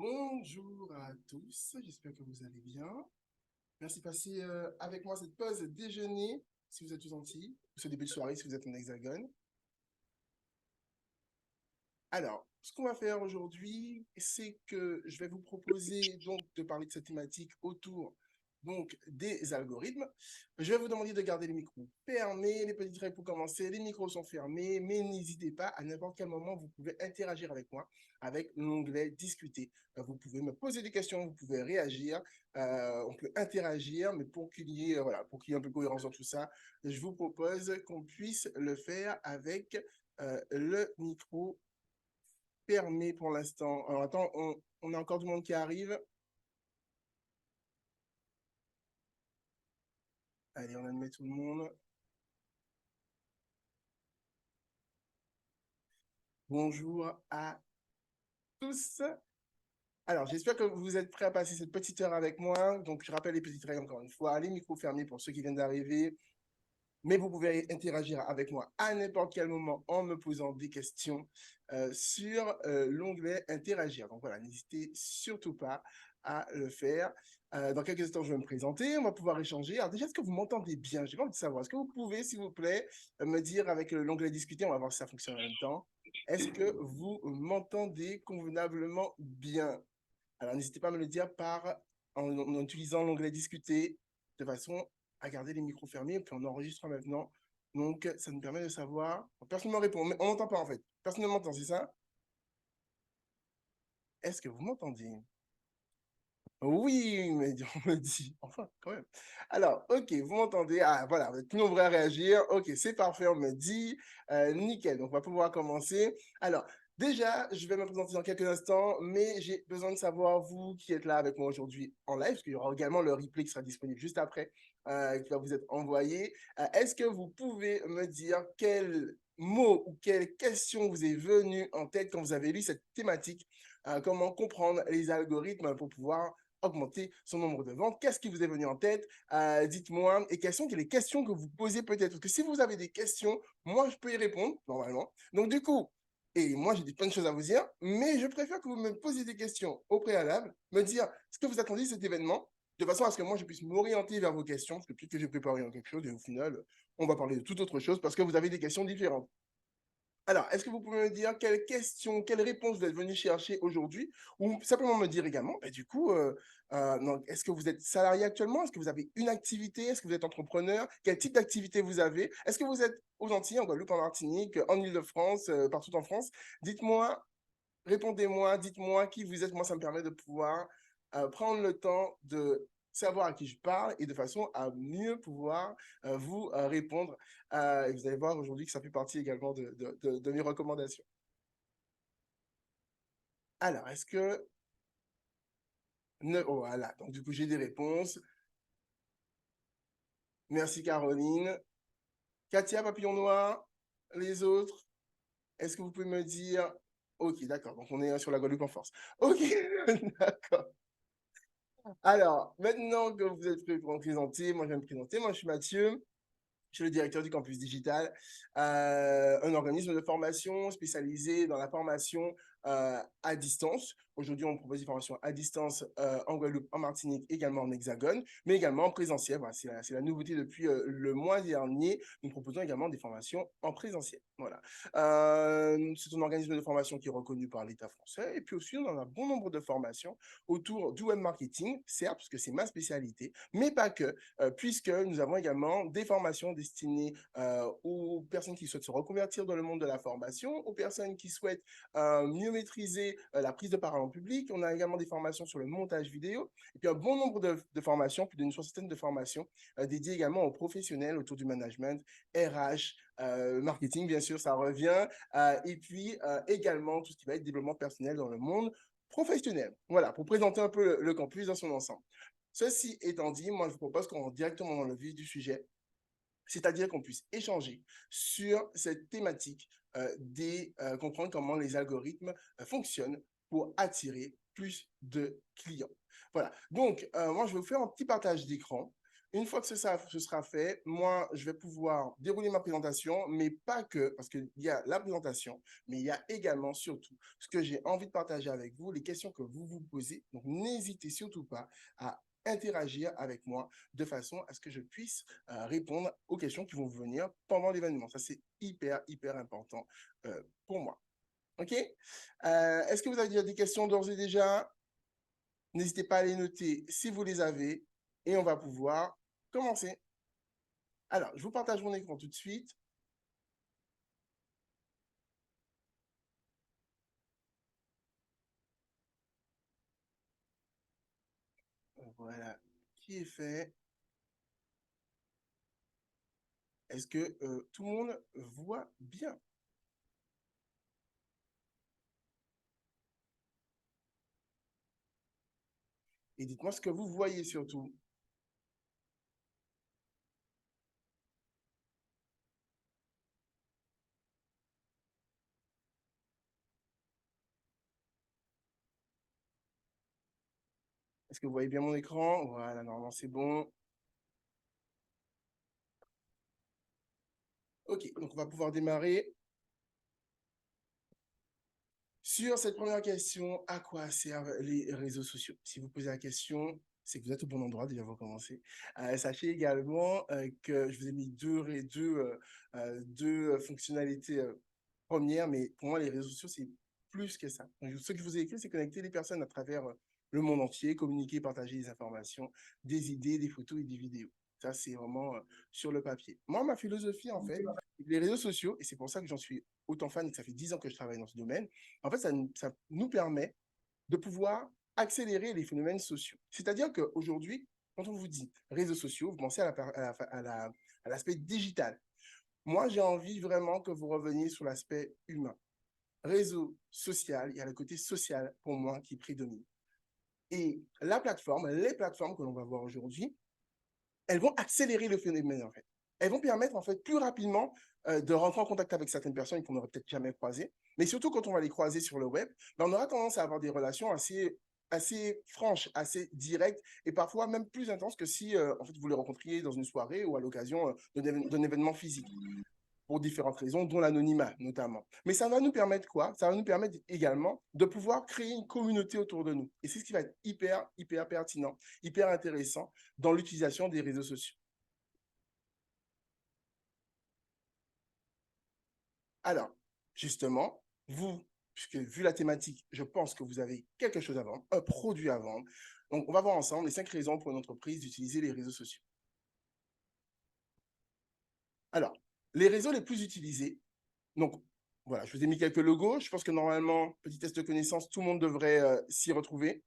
Bonjour à tous, j'espère que vous allez bien. Merci de passer avec moi cette pause déjeuner si vous êtes aux Antilles, ou ce début de soirée si vous êtes en Hexagone. Alors, ce qu'on va faire aujourd'hui, c'est que je vais vous proposer donc de parler de cette thématique autour donc des algorithmes. Je vais vous demander de garder les micros fermés, les petites règles pour commencer, les micros sont fermés, mais n'hésitez pas, à n'importe quel moment, vous pouvez interagir avec moi avec l'onglet discuter. Vous pouvez me poser des questions, vous pouvez réagir, on peut interagir, mais pour qu'il y ait, voilà, pour qu'il y ait un peu de cohérence dans tout ça, je vous propose qu'on puisse le faire avec le micro fermé pour l'instant. Alors attends, on a encore du monde qui arrive. Allez, on admet tout le monde. Bonjour à tous. Alors, j'espère que vous êtes prêts à passer cette petite heure avec moi. Donc, je rappelle les petites règles encore une fois. Les micros fermés pour ceux qui viennent d'arriver. Mais vous pouvez interagir avec moi à n'importe quel moment en me posant des questions sur l'onglet interagir. Donc voilà, n'hésitez surtout pas à le faire. Dans quelques instants, je vais me présenter, on va pouvoir échanger. Alors déjà, est-ce que vous m'entendez bien? J'ai envie de savoir. Est-ce que vous pouvez, s'il vous plaît, me dire avec l'onglet discuter, on va voir si ça fonctionne en même temps. Est-ce que vous m'entendez convenablement bien? Alors, n'hésitez pas à me le dire en utilisant l'onglet discuter de façon à garder les micros fermés. Et puis, on enregistre maintenant. Donc, ça nous permet de savoir. Personne ne me répond. Mais on n'entend pas, en fait. Personne ne m'entend, c'est ça? Est-ce que vous m'entendez? Oui, mais on me dit. Enfin, quand même. Alors, OK, vous m'entendez? Ah, voilà, vous êtes plus nombreux à réagir. OK, c'est parfait, on me dit. Nickel, donc on va pouvoir commencer. Alors, déjà, je vais me présenter dans quelques instants, mais j'ai besoin de savoir, vous qui êtes là avec moi aujourd'hui en live, parce qu'il y aura également le replay qui sera disponible juste après, qui va vous être envoyé. Est-ce que vous pouvez me dire quel mot ou quelle question vous est venue en tête quand vous avez lu cette thématique? Comment comprendre les algorithmes pour pouvoir augmenter son nombre de ventes. Qu'est-ce qui vous est venu en tête? Dites-moi. Et quelles sont les questions que vous posez peut-être? Parce que si vous avez des questions, moi, je peux y répondre, normalement. Donc, du coup, et moi, j'ai plein de choses à vous dire, mais je préfère que vous me posiez des questions au préalable, me dire ce que vous attendez de cet événement, de façon à ce que moi, je puisse m'orienter vers vos questions, parce que peut-être que j'ai préparé quelque chose, et au final, on va parler de toute autre chose, parce que vous avez des questions différentes. Alors, est-ce que vous pouvez me dire quelles questions, quelles réponses vous êtes venu chercher aujourd'hui? Ou simplement me dire également, bah, du coup, est-ce que vous êtes salarié actuellement? Est-ce que vous avez une activité? Est-ce que vous êtes entrepreneur? Quel type d'activité vous avez? Est-ce que vous êtes aux Antilles, en Guadeloupe, en Martinique, en Île-de-France, partout en France? Dites-moi, répondez-moi, dites-moi qui vous êtes. Moi, ça me permet de pouvoir prendre le temps de savoir à qui je parle et de façon à mieux pouvoir vous répondre. Et vous allez voir aujourd'hui que ça fait partie également de mes recommandations. Alors, est-ce que... Oh, voilà, donc du coup, j'ai des réponses. Merci Caroline. Katia, Papillon Noir, les autres, est-ce que vous pouvez me dire... Ok, d'accord, donc on est sur la Guadeloupe en force. Ok, d'accord. Alors, maintenant que vous êtes prêts pour me présenter, moi je vais me présenter. Moi je suis Mathieu, je suis le directeur du campus digital, un organisme de formation spécialisé dans la formation à distance. Aujourd'hui, on propose des formations à distance en Guadeloupe, en Martinique, également en Hexagone, mais également en présentiel. Voilà, c'est la nouveauté depuis le mois dernier. Nous proposons également des formations en présentiel. Voilà. C'est un organisme de formation qui est reconnu par l'État français. Et puis aussi, on a un bon nombre de formations autour du web marketing, certes, parce que c'est ma spécialité, mais pas que, puisque nous avons également des formations destinées aux personnes qui souhaitent se reconvertir dans le monde de la formation, aux personnes qui souhaitent mieux maîtriser la prise de parole en public. On a également des formations sur le montage vidéo, et puis un bon nombre de formations, plus d'une soixantaine de formations dédiées également aux professionnels autour du management, RH, marketing, bien sûr, ça revient, et puis également tout ce qui va être développement personnel dans le monde professionnel. Voilà, pour présenter un peu le campus dans son ensemble. Ceci étant dit, moi, je vous propose qu'on rentre directement dans le vif du sujet, c'est-à-dire qu'on puisse échanger sur cette thématique comprendre comment les algorithmes fonctionnent pour attirer plus de clients. Voilà, donc moi, je vais vous faire un petit partage d'écran. Une fois que ce sera fait, moi, je vais pouvoir dérouler ma présentation, mais pas que, parce qu'il y a la présentation, mais il y a également, surtout, ce que j'ai envie de partager avec vous, les questions que vous vous posez. Donc, n'hésitez surtout pas à interagir avec moi de façon à ce que je puisse répondre aux questions qui vont venir pendant l'événement. Ça, c'est hyper, hyper important pour moi. OK? Est-ce que vous avez déjà des questions d'ores et déjà? N'hésitez pas à les noter si vous les avez et on va pouvoir commencer. Alors, je vous partage mon écran tout de suite. Voilà, qui est fait. Est-ce que tout le monde voit bien? Et dites-moi ce que vous voyez surtout. Est-ce que vous voyez bien mon écran? Voilà, normalement c'est bon. OK, donc on va pouvoir démarrer. Sur cette première question, à quoi servent les réseaux sociaux? Si vous posez la question, c'est que vous êtes au bon endroit déjà pour commencer. Sachez également que je vous ai mis deux fonctionnalités premières, mais pour moi, les réseaux sociaux, c'est plus que ça. Donc, ce que je vous ai écrit, c'est connecter les personnes à travers le monde entier, communiquer, partager des informations, des idées, des photos et des vidéos. Ça, c'est vraiment sur le papier. Moi, ma philosophie, en fait, les réseaux sociaux, et c'est pour ça que j'en suis autant fan et que ça fait 10 ans que je travaille dans ce domaine, en fait, ça nous permet de pouvoir accélérer les phénomènes sociaux. C'est-à-dire qu'aujourd'hui, quand on vous dit réseaux sociaux, vous pensez à l'aspect digital. Moi, j'ai envie vraiment que vous reveniez sur l'aspect humain. Réseau social, il y a le côté social pour moi qui prédomine. Et les plateformes que l'on va voir aujourd'hui, elles vont accélérer le phénomène en fait. Elles vont permettre en fait plus rapidement de rentrer en contact avec certaines personnes qu'on n'aurait peut-être jamais croisées. Mais surtout quand on va les croiser sur le web, ben, on aura tendance à avoir des relations assez franches, assez directes et parfois même plus intenses que si en fait, vous les rencontriez dans une soirée ou à l'occasion d'un événement physique pour différentes raisons, dont l'anonymat notamment. Mais ça va nous permettre quoi? Ça va nous permettre également de pouvoir créer une communauté autour de nous. Et c'est ce qui va être hyper, hyper pertinent, hyper intéressant dans l'utilisation des réseaux sociaux. Alors, justement, vous, puisque vu la thématique, je pense que vous avez quelque chose à vendre, un produit à vendre. Donc, on va voir ensemble les 5 raisons pour une entreprise d'utiliser les réseaux sociaux. Alors, les réseaux les plus utilisés, donc voilà, je vous ai mis quelques logos. Je pense que normalement, petit test de connaissance, tout le monde devrait s'y retrouver.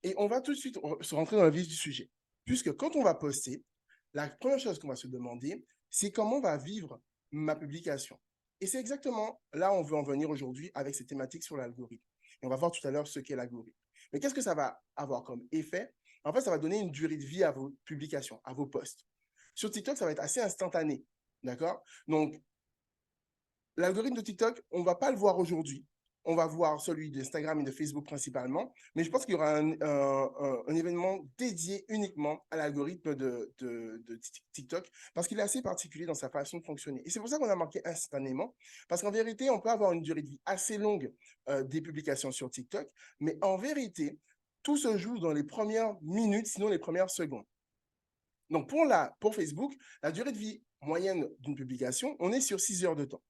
Et on va tout de suite se rentrer dans le vif du sujet. Puisque quand on va poster, la première chose qu'on va se demander, c'est comment va vivre ma publication. Et c'est exactement là où on veut en venir aujourd'hui avec ces thématiques sur l'algorithme. Et on va voir tout à l'heure ce qu'est l'algorithme. Mais qu'est-ce que ça va avoir comme effet? En fait, ça va donner une durée de vie à vos publications, à vos posts. Sur TikTok, ça va être assez instantané. D'accord? Donc, l'algorithme de TikTok, on ne va pas le voir aujourd'hui. On va voir celui d'Instagram et de Facebook principalement, mais je pense qu'il y aura un événement dédié uniquement à l'algorithme de TikTok parce qu'il est assez particulier dans sa façon de fonctionner. Et c'est pour ça qu'on a marqué instantanément, parce qu'en vérité, on peut avoir une durée de vie assez longue des publications sur TikTok, mais en vérité, tout se joue dans les premières minutes, sinon les premières secondes. Donc pour Facebook, la durée de vie moyenne d'une publication, on est sur 6 heures de temps.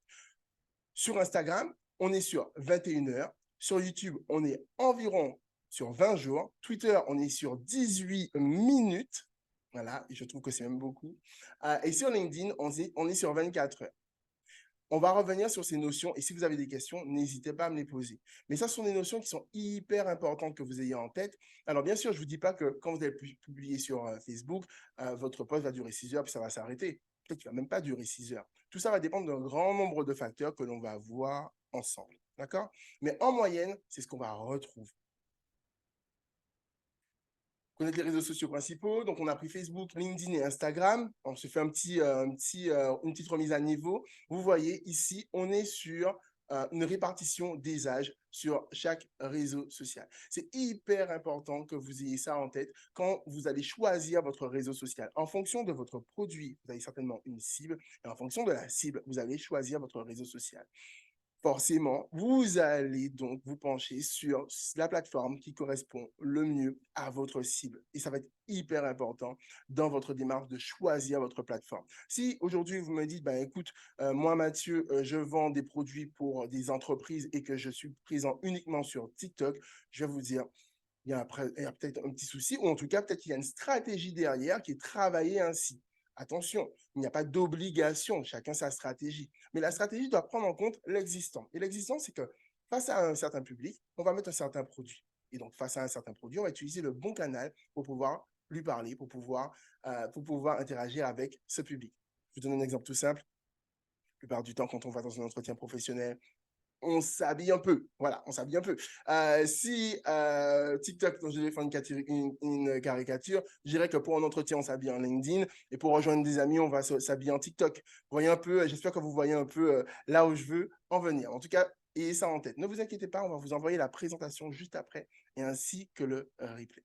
Sur Instagram, on est sur 21 heures. Sur YouTube, on est environ sur 20 jours. Twitter, on est sur 18 minutes. Voilà, et je trouve que c'est même beaucoup. Et sur LinkedIn, on est sur 24 heures. On va revenir sur ces notions et si vous avez des questions, n'hésitez pas à me les poser. Mais ça, ce sont des notions qui sont hyper importantes que vous ayez en tête. Alors, bien sûr, je ne vous dis pas que quand vous allez publier sur Facebook, votre post va durer 6 heures puis ça va s'arrêter. Peut-être qu'il ne va même pas durer 6 heures. Tout ça va dépendre d'un grand nombre de facteurs que l'on va voir ensemble. D'accord? Mais en moyenne, c'est ce qu'on va retrouver. Connaître les réseaux sociaux principaux. Donc, on a pris Facebook, LinkedIn et Instagram. On se fait une petite remise à niveau. Vous voyez, ici, on est sur une répartition des âges sur chaque réseau social. C'est hyper important que vous ayez ça en tête quand vous allez choisir votre réseau social. En fonction de votre produit, vous avez certainement une cible, et en fonction de la cible, vous allez choisir votre réseau social. Forcément, vous allez donc vous pencher sur la plateforme qui correspond le mieux à votre cible. Et ça va être hyper important dans votre démarche de choisir votre plateforme. Si aujourd'hui vous me dites, ben, écoute, moi Mathieu, je vends des produits pour des entreprises et que je suis présent uniquement sur TikTok, je vais vous dire, il y a peut-être un petit souci, ou en tout cas, peut-être qu'il y a une stratégie derrière qui est travaillée ainsi. Attention, il n'y a pas d'obligation, chacun sa stratégie. Mais la stratégie doit prendre en compte l'existant. Et l'existant, c'est que face à un certain public, on va mettre un certain produit. Et donc, face à un certain produit, on va utiliser le bon canal pour pouvoir lui parler, pour pouvoir interagir avec ce public. Je vous donne un exemple tout simple. La plupart du temps, quand on va dans un entretien professionnel, on s'habille un peu. Voilà, on s'habille un peu. Si TikTok, dont je vais faire une caricature, je dirais que pour un entretien, on s'habille en LinkedIn et pour rejoindre des amis, on va s'habiller en TikTok. Vous voyez un peu, j'espère que vous voyez un peu là où je veux en venir. En tout cas, ayez ça en tête. Ne vous inquiétez pas, on va vous envoyer la présentation juste après et ainsi que le replay.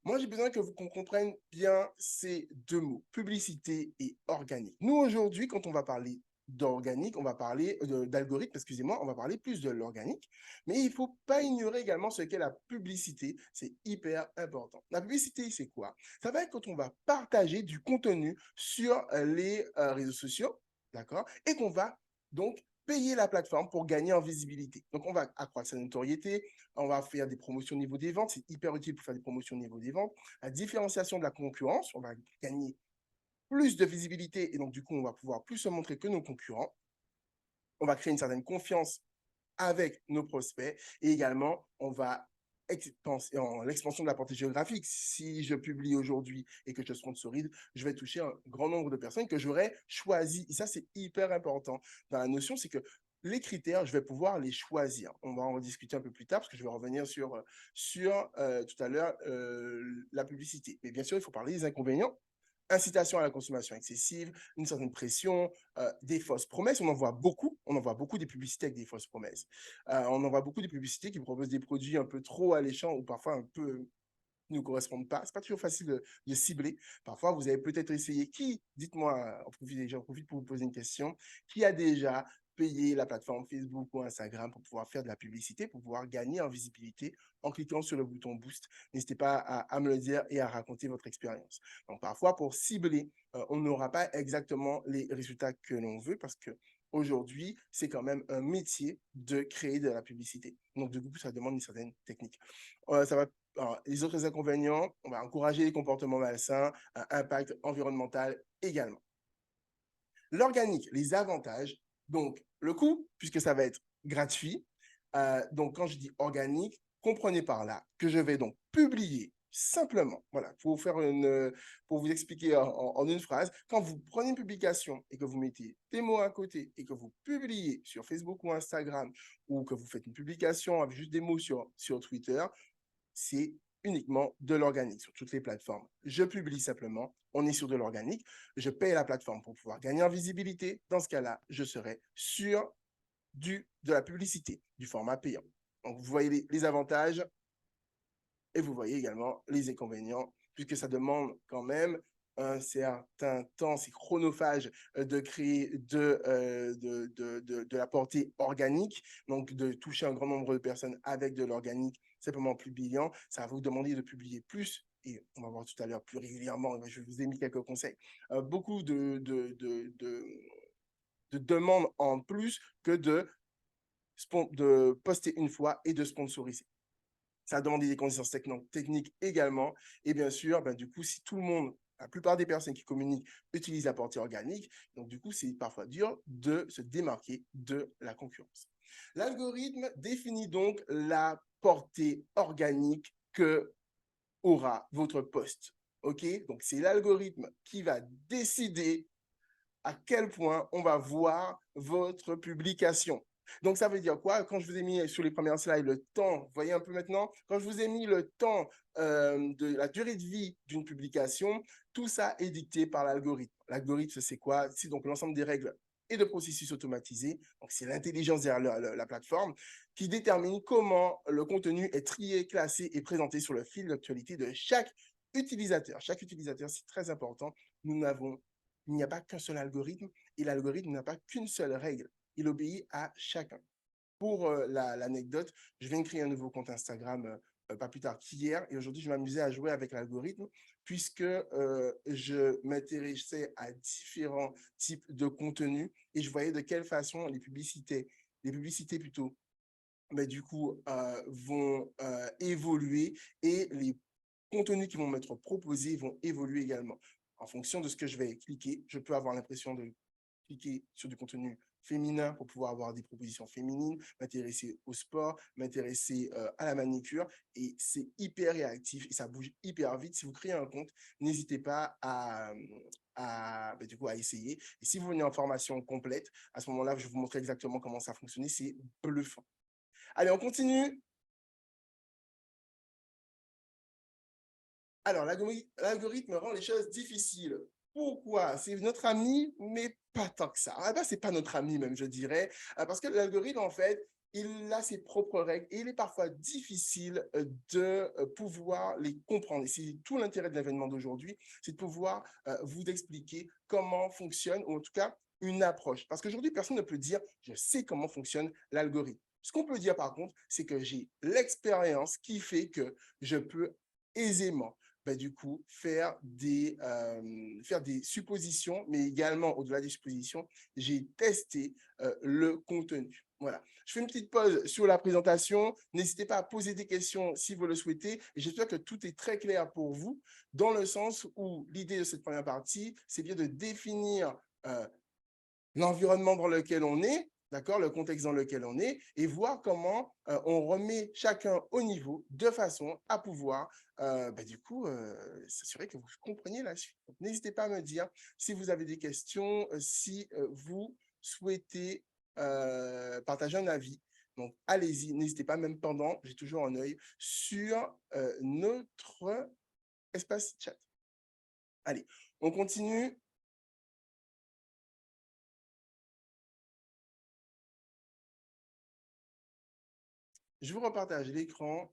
Moi, j'ai besoin que qu'on comprenne bien ces deux mots, publicité et organique. Nous, aujourd'hui, quand on va parler d'organique, on va parler d'algorithme, excusez-moi, on va parler plus de l'organique, mais il ne faut pas ignorer également ce qu'est la publicité, c'est hyper important. La publicité, c'est quoi? Ça va être quand on va partager du contenu sur les réseaux sociaux, d'accord? Et qu'on va donc payer la plateforme pour gagner en visibilité. Donc, on va accroître sa notoriété, on va faire des promotions au niveau des ventes, c'est hyper utile pour faire des promotions au niveau des ventes. La différenciation de la concurrence, on va gagner plus de visibilité et donc du coup, on va pouvoir plus se montrer que nos concurrents. On va créer une certaine confiance avec nos prospects et également, on va l'expansion de la portée géographique. Si je publie aujourd'hui et que je sponsorise, je vais toucher un grand nombre de personnes que j'aurais choisies. Et ça, c'est hyper important dans la notion, c'est que les critères, je vais pouvoir les choisir. On va en rediscuter un peu plus tard parce que je vais revenir sur tout à l'heure la publicité. Mais bien sûr, il faut parler des inconvénients. Incitation à la consommation excessive, une certaine pression, des fausses promesses. On en voit beaucoup des publicités avec des fausses promesses. On en voit beaucoup des publicités qui proposent des produits un peu trop alléchants ou parfois un peu ne nous correspondent pas. C'est pas toujours facile de cibler. Parfois, vous avez peut-être essayé. Dites-moi, j'en profite pour vous poser une question. Qui a déjà payé la plateforme Facebook ou Instagram pour pouvoir faire de la publicité, pour pouvoir gagner en visibilité en cliquant sur le bouton Boost? N'hésitez pas à me le dire et à raconter votre expérience. Donc, parfois, pour cibler, on n'aura pas exactement les résultats que l'on veut parce que aujourd'hui, c'est quand même un métier de créer de la publicité. Donc, du coup, ça demande une certaine technique. Ça va alors, les autres inconvénients, on va encourager les comportements malsains, un impact environnemental également. L'organique, les avantages, donc le coût, puisque ça va être gratuit. Donc, quand je dis organique, comprenez par là que je vais donc publier simplement, voilà, pour vous expliquer en une phrase, quand vous prenez une publication et que vous mettez des mots à côté et que vous publiez sur Facebook ou Instagram ou que vous faites une publication avec juste des mots sur Twitter, c'est uniquement de l'organique sur toutes les plateformes. Je publie simplement, on est sur de l'organique, je paye la plateforme pour pouvoir gagner en visibilité. Dans ce cas-là, je serai sur de la publicité, du format payant. Donc, vous voyez les avantages et vous voyez également les inconvénients, puisque ça demande quand même un certain temps, c'est chronophage de créer de la portée organique, donc de toucher un grand nombre de personnes avec de l'organique simplement publiant. Ça va vous demander de publier plus et on va voir tout à l'heure plus régulièrement, je vous ai mis quelques conseils, beaucoup de demandes en plus que de poster une fois et de sponsoriser. Ça a demandé des connaissances techniques également. Et bien sûr, ben, du coup, si tout le monde, la plupart des personnes qui communiquent utilisent la portée organique, donc du coup, c'est parfois dur de se démarquer de la concurrence. L'algorithme définit donc la portée organique que aura votre post. OK? Donc, c'est l'algorithme qui va décider à quel point on va voir votre publication. Donc, ça veut dire quoi? Quand je vous ai mis sur les premières slides le temps, vous voyez un peu maintenant, quand je vous ai mis le temps de la durée de vie d'une publication, tout ça est dicté par l'algorithme. L'algorithme, c'est quoi? C'est donc l'ensemble des règles et de processus automatisés. Donc, c'est l'intelligence derrière la plateforme qui détermine comment le contenu est trié, classé et présenté sur le fil d'actualité de chaque utilisateur. Chaque utilisateur, c'est très important. Il n'y a pas qu'un seul algorithme et l'algorithme n'a pas qu'une seule règle. Il obéit à chacun. Pour l'anecdote, je viens de créer un nouveau compte Instagram pas plus tard qu'hier et aujourd'hui, je m'amusais à jouer avec l'algorithme puisque je m'intéressais à différents types de contenus et je voyais de quelle façon les publicités plutôt, mais du coup, vont évoluer et les contenus qui vont m'être proposés vont évoluer également. En fonction de ce que je vais cliquer, je peux avoir l'impression de cliquer sur du contenu féminin pour pouvoir avoir des propositions féminines, m'intéresser au sport, m'intéresser à la manicure et c'est hyper réactif et ça bouge hyper vite. Si vous créez un compte, n'hésitez pas du coup, à essayer. Et si vous venez en formation complète, à ce moment-là, je vais vous montrer exactement comment ça fonctionne. C'est bluffant. Allez, on continue. Alors, l'algorithme rend les choses difficiles. Pourquoi? C'est notre ami, mais pas tant que ça. Ce n'est pas notre ami, même, je dirais, parce que l'algorithme, en fait, il a ses propres règles et il est parfois difficile de pouvoir les comprendre. Et c'est tout l'intérêt de l'événement d'aujourd'hui, c'est de pouvoir vous expliquer comment fonctionne, ou en tout cas, une approche. Parce qu'aujourd'hui, personne ne peut dire, je sais comment fonctionne l'algorithme. Ce qu'on peut dire, par contre, c'est que j'ai l'expérience qui fait que je peux aisément du coup, faire des suppositions, mais également, au-delà des suppositions, j'ai testé le contenu. Voilà. Je fais une petite pause sur la présentation. N'hésitez pas à poser des questions si vous le souhaitez. Et j'espère que tout est très clair pour vous, dans le sens où l'idée de cette première partie, c'est bien de définir l'environnement dans lequel on est, d'accord, le contexte dans lequel on est, et voir comment on remet chacun au niveau de façon à pouvoir, du coup, s'assurer que vous compreniez la suite. N'hésitez pas à me dire si vous avez des questions, si vous souhaitez partager un avis. Donc, allez-y, n'hésitez pas, même pendant, j'ai toujours un œil sur notre espace chat. Allez, on continue. Je vous repartage l'écran.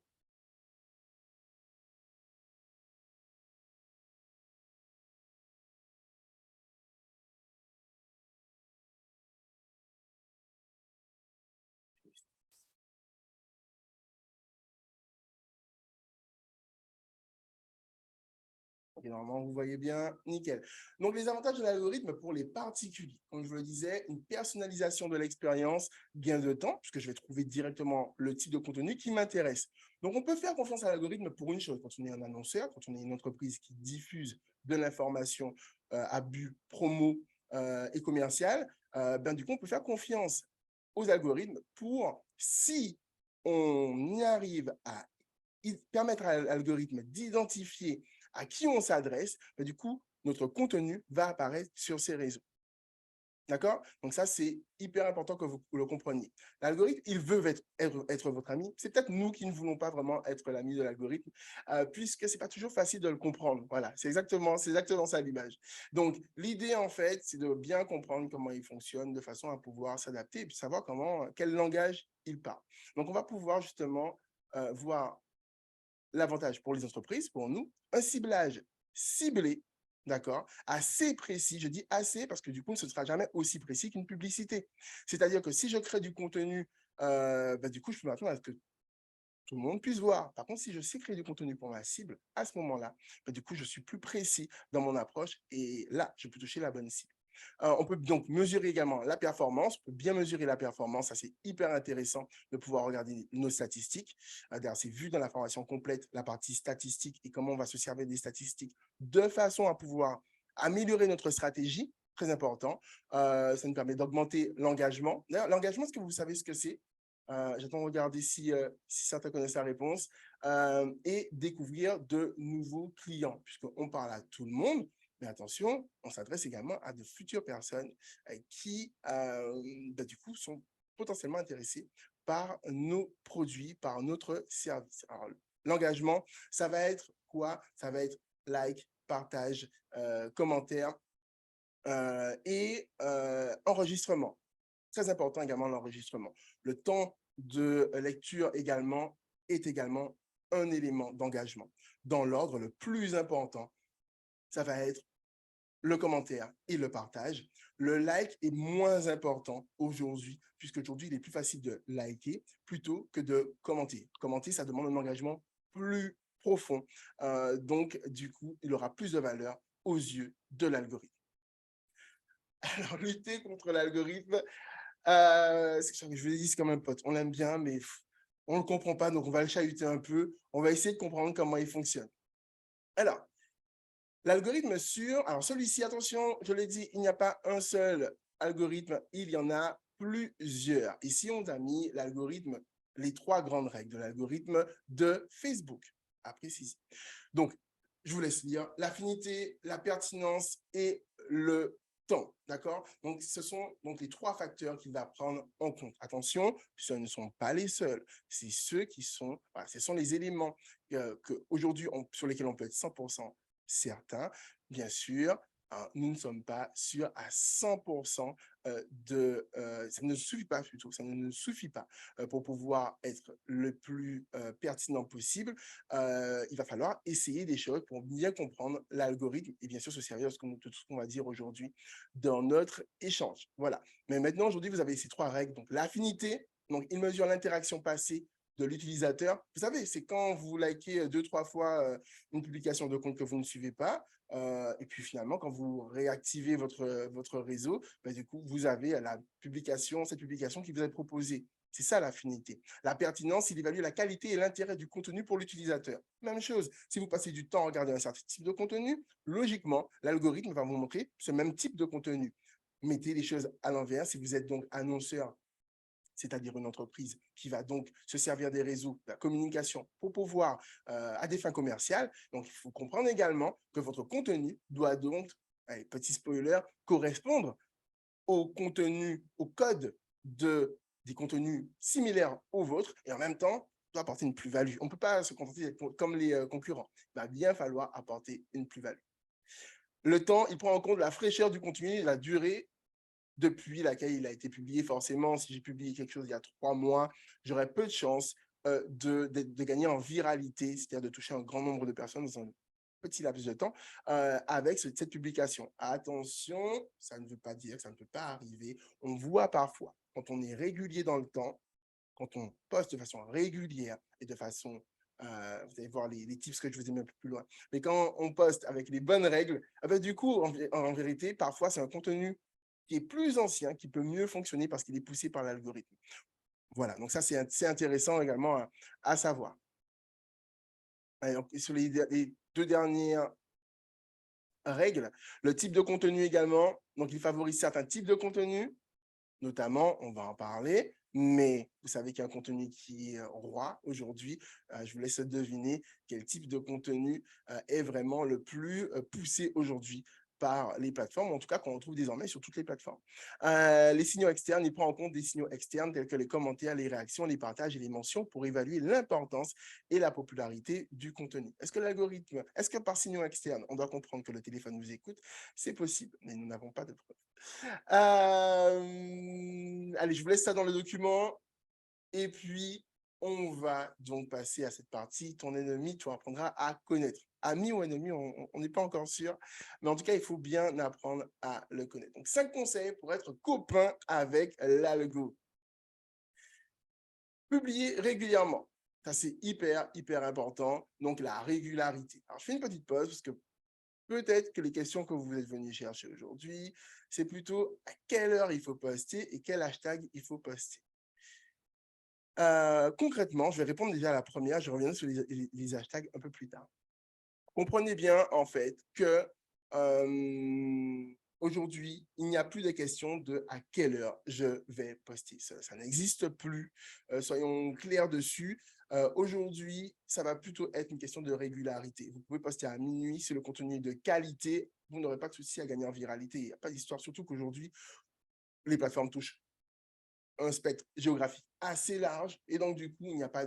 Et normalement, vous voyez bien, nickel. Donc, les avantages de l'algorithme pour les particuliers. Comme je vous le disais, une personnalisation de l'expérience, gain de temps, puisque je vais trouver directement le type de contenu qui m'intéresse. Donc, on peut faire confiance à l'algorithme pour une chose, quand on est un annonceur, quand on est une entreprise qui diffuse de l'information à but promo et commercial, du coup, on peut faire confiance aux algorithmes pour, si on y arrive à permettre à l'algorithme d'identifier à qui on s'adresse, du coup, notre contenu va apparaître sur ces réseaux. D'accord? Donc ça, c'est hyper important que vous le compreniez. L'algorithme, il veut être votre ami. C'est peut-être nous qui ne voulons pas vraiment être l'ami de l'algorithme, puisque ce n'est pas toujours facile de le comprendre. Voilà, c'est exactement ça l'image. Donc, l'idée, en fait, c'est de bien comprendre comment il fonctionne de façon à pouvoir s'adapter et puis savoir quel langage il parle. Donc, on va pouvoir justement voir l'avantage pour les entreprises, pour nous, un ciblage ciblé, d'accord, assez précis. Je dis assez parce que du coup, ce ne sera jamais aussi précis qu'une publicité. C'est-à-dire que si je crée du contenu, du coup, je peux m'attendre à ce que tout le monde puisse voir. Par contre, si je sais créer du contenu pour ma cible, à ce moment-là, du coup, je suis plus précis dans mon approche et là, je peux toucher la bonne cible. On peut donc mesurer également la performance, on peut bien mesurer la performance, ça c'est hyper intéressant de pouvoir regarder nos statistiques. D'ailleurs, c'est vu dans la formation complète, la partie statistique et comment on va se servir des statistiques de façon à pouvoir améliorer notre stratégie, très important. Ça nous permet d'augmenter l'engagement. D'ailleurs, l'engagement, est-ce que vous savez ce que c'est? J'attends de regarder si certains connaissent la réponse. Et découvrir de nouveaux clients, puisqu'on parle à tout le monde. Mais attention, on s'adresse également à de futures personnes qui, du coup, sont potentiellement intéressées par nos produits, par notre service. Alors, l'engagement, ça va être quoi? Ça va être like, partage, commentaire, et enregistrement. Très important également l'enregistrement. Le temps de lecture également est également un élément d'engagement. Dans l'ordre, le plus important, ça va être le commentaire et le partage. Le like est moins important aujourd'hui, puisque aujourd'hui, il est plus facile de liker plutôt que de commenter. Commenter, ça demande un engagement plus profond. Donc, du coup, il aura plus de valeur aux yeux de l'algorithme. Alors, lutter contre l'algorithme, je le dis comme un pote, on l'aime bien, mais on ne le comprend pas, donc on va le chahuter un peu. On va essayer de comprendre comment il fonctionne. Alors, l'algorithme sûr, alors celui-ci, attention, je l'ai dit, il n'y a pas un seul algorithme, il y en a plusieurs. Ici, on a mis l'algorithme, les 3 grandes règles de l'algorithme de Facebook, à préciser. Donc, je vous laisse lire l'affinité, la pertinence et le temps, d'accord? Donc, ce sont donc les 3 facteurs qu'il va prendre en compte. Attention, ce ne sont pas les seuls, c'est ceux qui sont, voilà, ce sont les éléments aujourd'hui sur lesquels on peut être 100% certain. Bien sûr, nous ne sommes pas sûrs à 100% ça ne suffit pas plutôt, ça ne suffit pas pour pouvoir être le plus pertinent possible. Il va falloir essayer des choses pour bien comprendre l'algorithme et bien sûr se servir de tout ce qu'on va dire aujourd'hui dans notre échange. Voilà. Mais maintenant, aujourd'hui, vous avez ces 3 règles. Donc, l'affinité, donc il mesure l'interaction passée de l'utilisateur. Vous savez, c'est quand vous likez 2-3 fois une publication de compte que vous ne suivez pas, et puis finalement, quand vous réactivez votre réseau, ben, du coup, vous avez cette publication qui vous est proposée. C'est ça l'affinité. La pertinence, il évalue la qualité et l'intérêt du contenu pour l'utilisateur. Même chose, si vous passez du temps à regarder un certain type de contenu, logiquement, l'algorithme va vous montrer ce même type de contenu. Mettez les choses à l'envers. Si vous êtes donc annonceur, c'est-à-dire une entreprise qui va donc se servir des réseaux, de la communication pour pouvoir, à des fins commerciales. Donc, il faut comprendre également que votre contenu doit donc, allez, petit spoiler, correspondre au contenu, au code des contenus similaires aux vôtres et en même temps, doit apporter une plus-value. On ne peut pas se contenter comme les concurrents. Il va bien falloir apporter une plus-value. Le temps, il prend en compte la fraîcheur du contenu, la durée depuis laquelle il a été publié. Forcément, si j'ai publié quelque chose il y a 3 mois, j'aurais peu de chances de gagner en viralité, c'est-à-dire de toucher un grand nombre de personnes dans un petit laps de temps avec cette publication. Attention, ça ne veut pas dire que ça ne peut pas arriver. On voit parfois, quand on est régulier dans le temps, quand on poste de façon régulière et de façon, vous allez voir les tips que je vous ai mis un peu plus loin, mais quand on poste avec les bonnes règles, eh ben, du coup, en vérité, parfois, c'est un contenu qui est plus ancien, qui peut mieux fonctionner parce qu'il est poussé par l'algorithme. Voilà, donc ça, c'est intéressant également à savoir. Et donc, sur les 2 dernières règles, le type de contenu également, donc il favorise certains types de contenu, notamment, on va en parler, mais vous savez qu'il y a un contenu qui est roi aujourd'hui. Je vous laisse deviner quel type de contenu est vraiment le plus poussé aujourd'hui par les plateformes, en tout cas qu'on retrouve désormais sur toutes les plateformes. Les signaux externes, il prend en compte des signaux externes tels que les commentaires, les réactions, les partages et les mentions pour évaluer l'importance et la popularité du contenu. Est-ce que par signaux externes, on doit comprendre que le téléphone nous écoute? C'est possible, mais nous n'avons pas de preuves. Allez, je vous laisse ça dans le document. Et puis, on va donc passer à cette partie. Ton ennemi, tu apprendras à connaître. Ami ou ennemi, on n'est pas encore sûr. Mais en tout cas, il faut bien apprendre à le connaître. Donc, 5 conseils pour être copain avec l'algo. Publier régulièrement. Ça, c'est hyper, hyper important. Donc, la régularité. Alors, je fais une petite pause parce que peut-être que les questions que vous êtes venus chercher aujourd'hui, c'est plutôt à quelle heure il faut poster et quel hashtag il faut poster. Concrètement, je vais répondre déjà à la première, je reviendrai sur les hashtags un peu plus tard. Comprenez bien, en fait, que aujourd'hui, il n'y a plus de question de à quelle heure je vais poster. Ça n'existe plus. Soyons clairs dessus. Aujourd'hui, ça va plutôt être une question de régularité. Vous pouvez poster à minuit si le contenu est de qualité. Vous n'aurez pas de souci à gagner en viralité. Il n'y a pas d'histoire, surtout qu'aujourd'hui, les plateformes touchent un spectre géographique assez large et donc du coup, il n'y a pas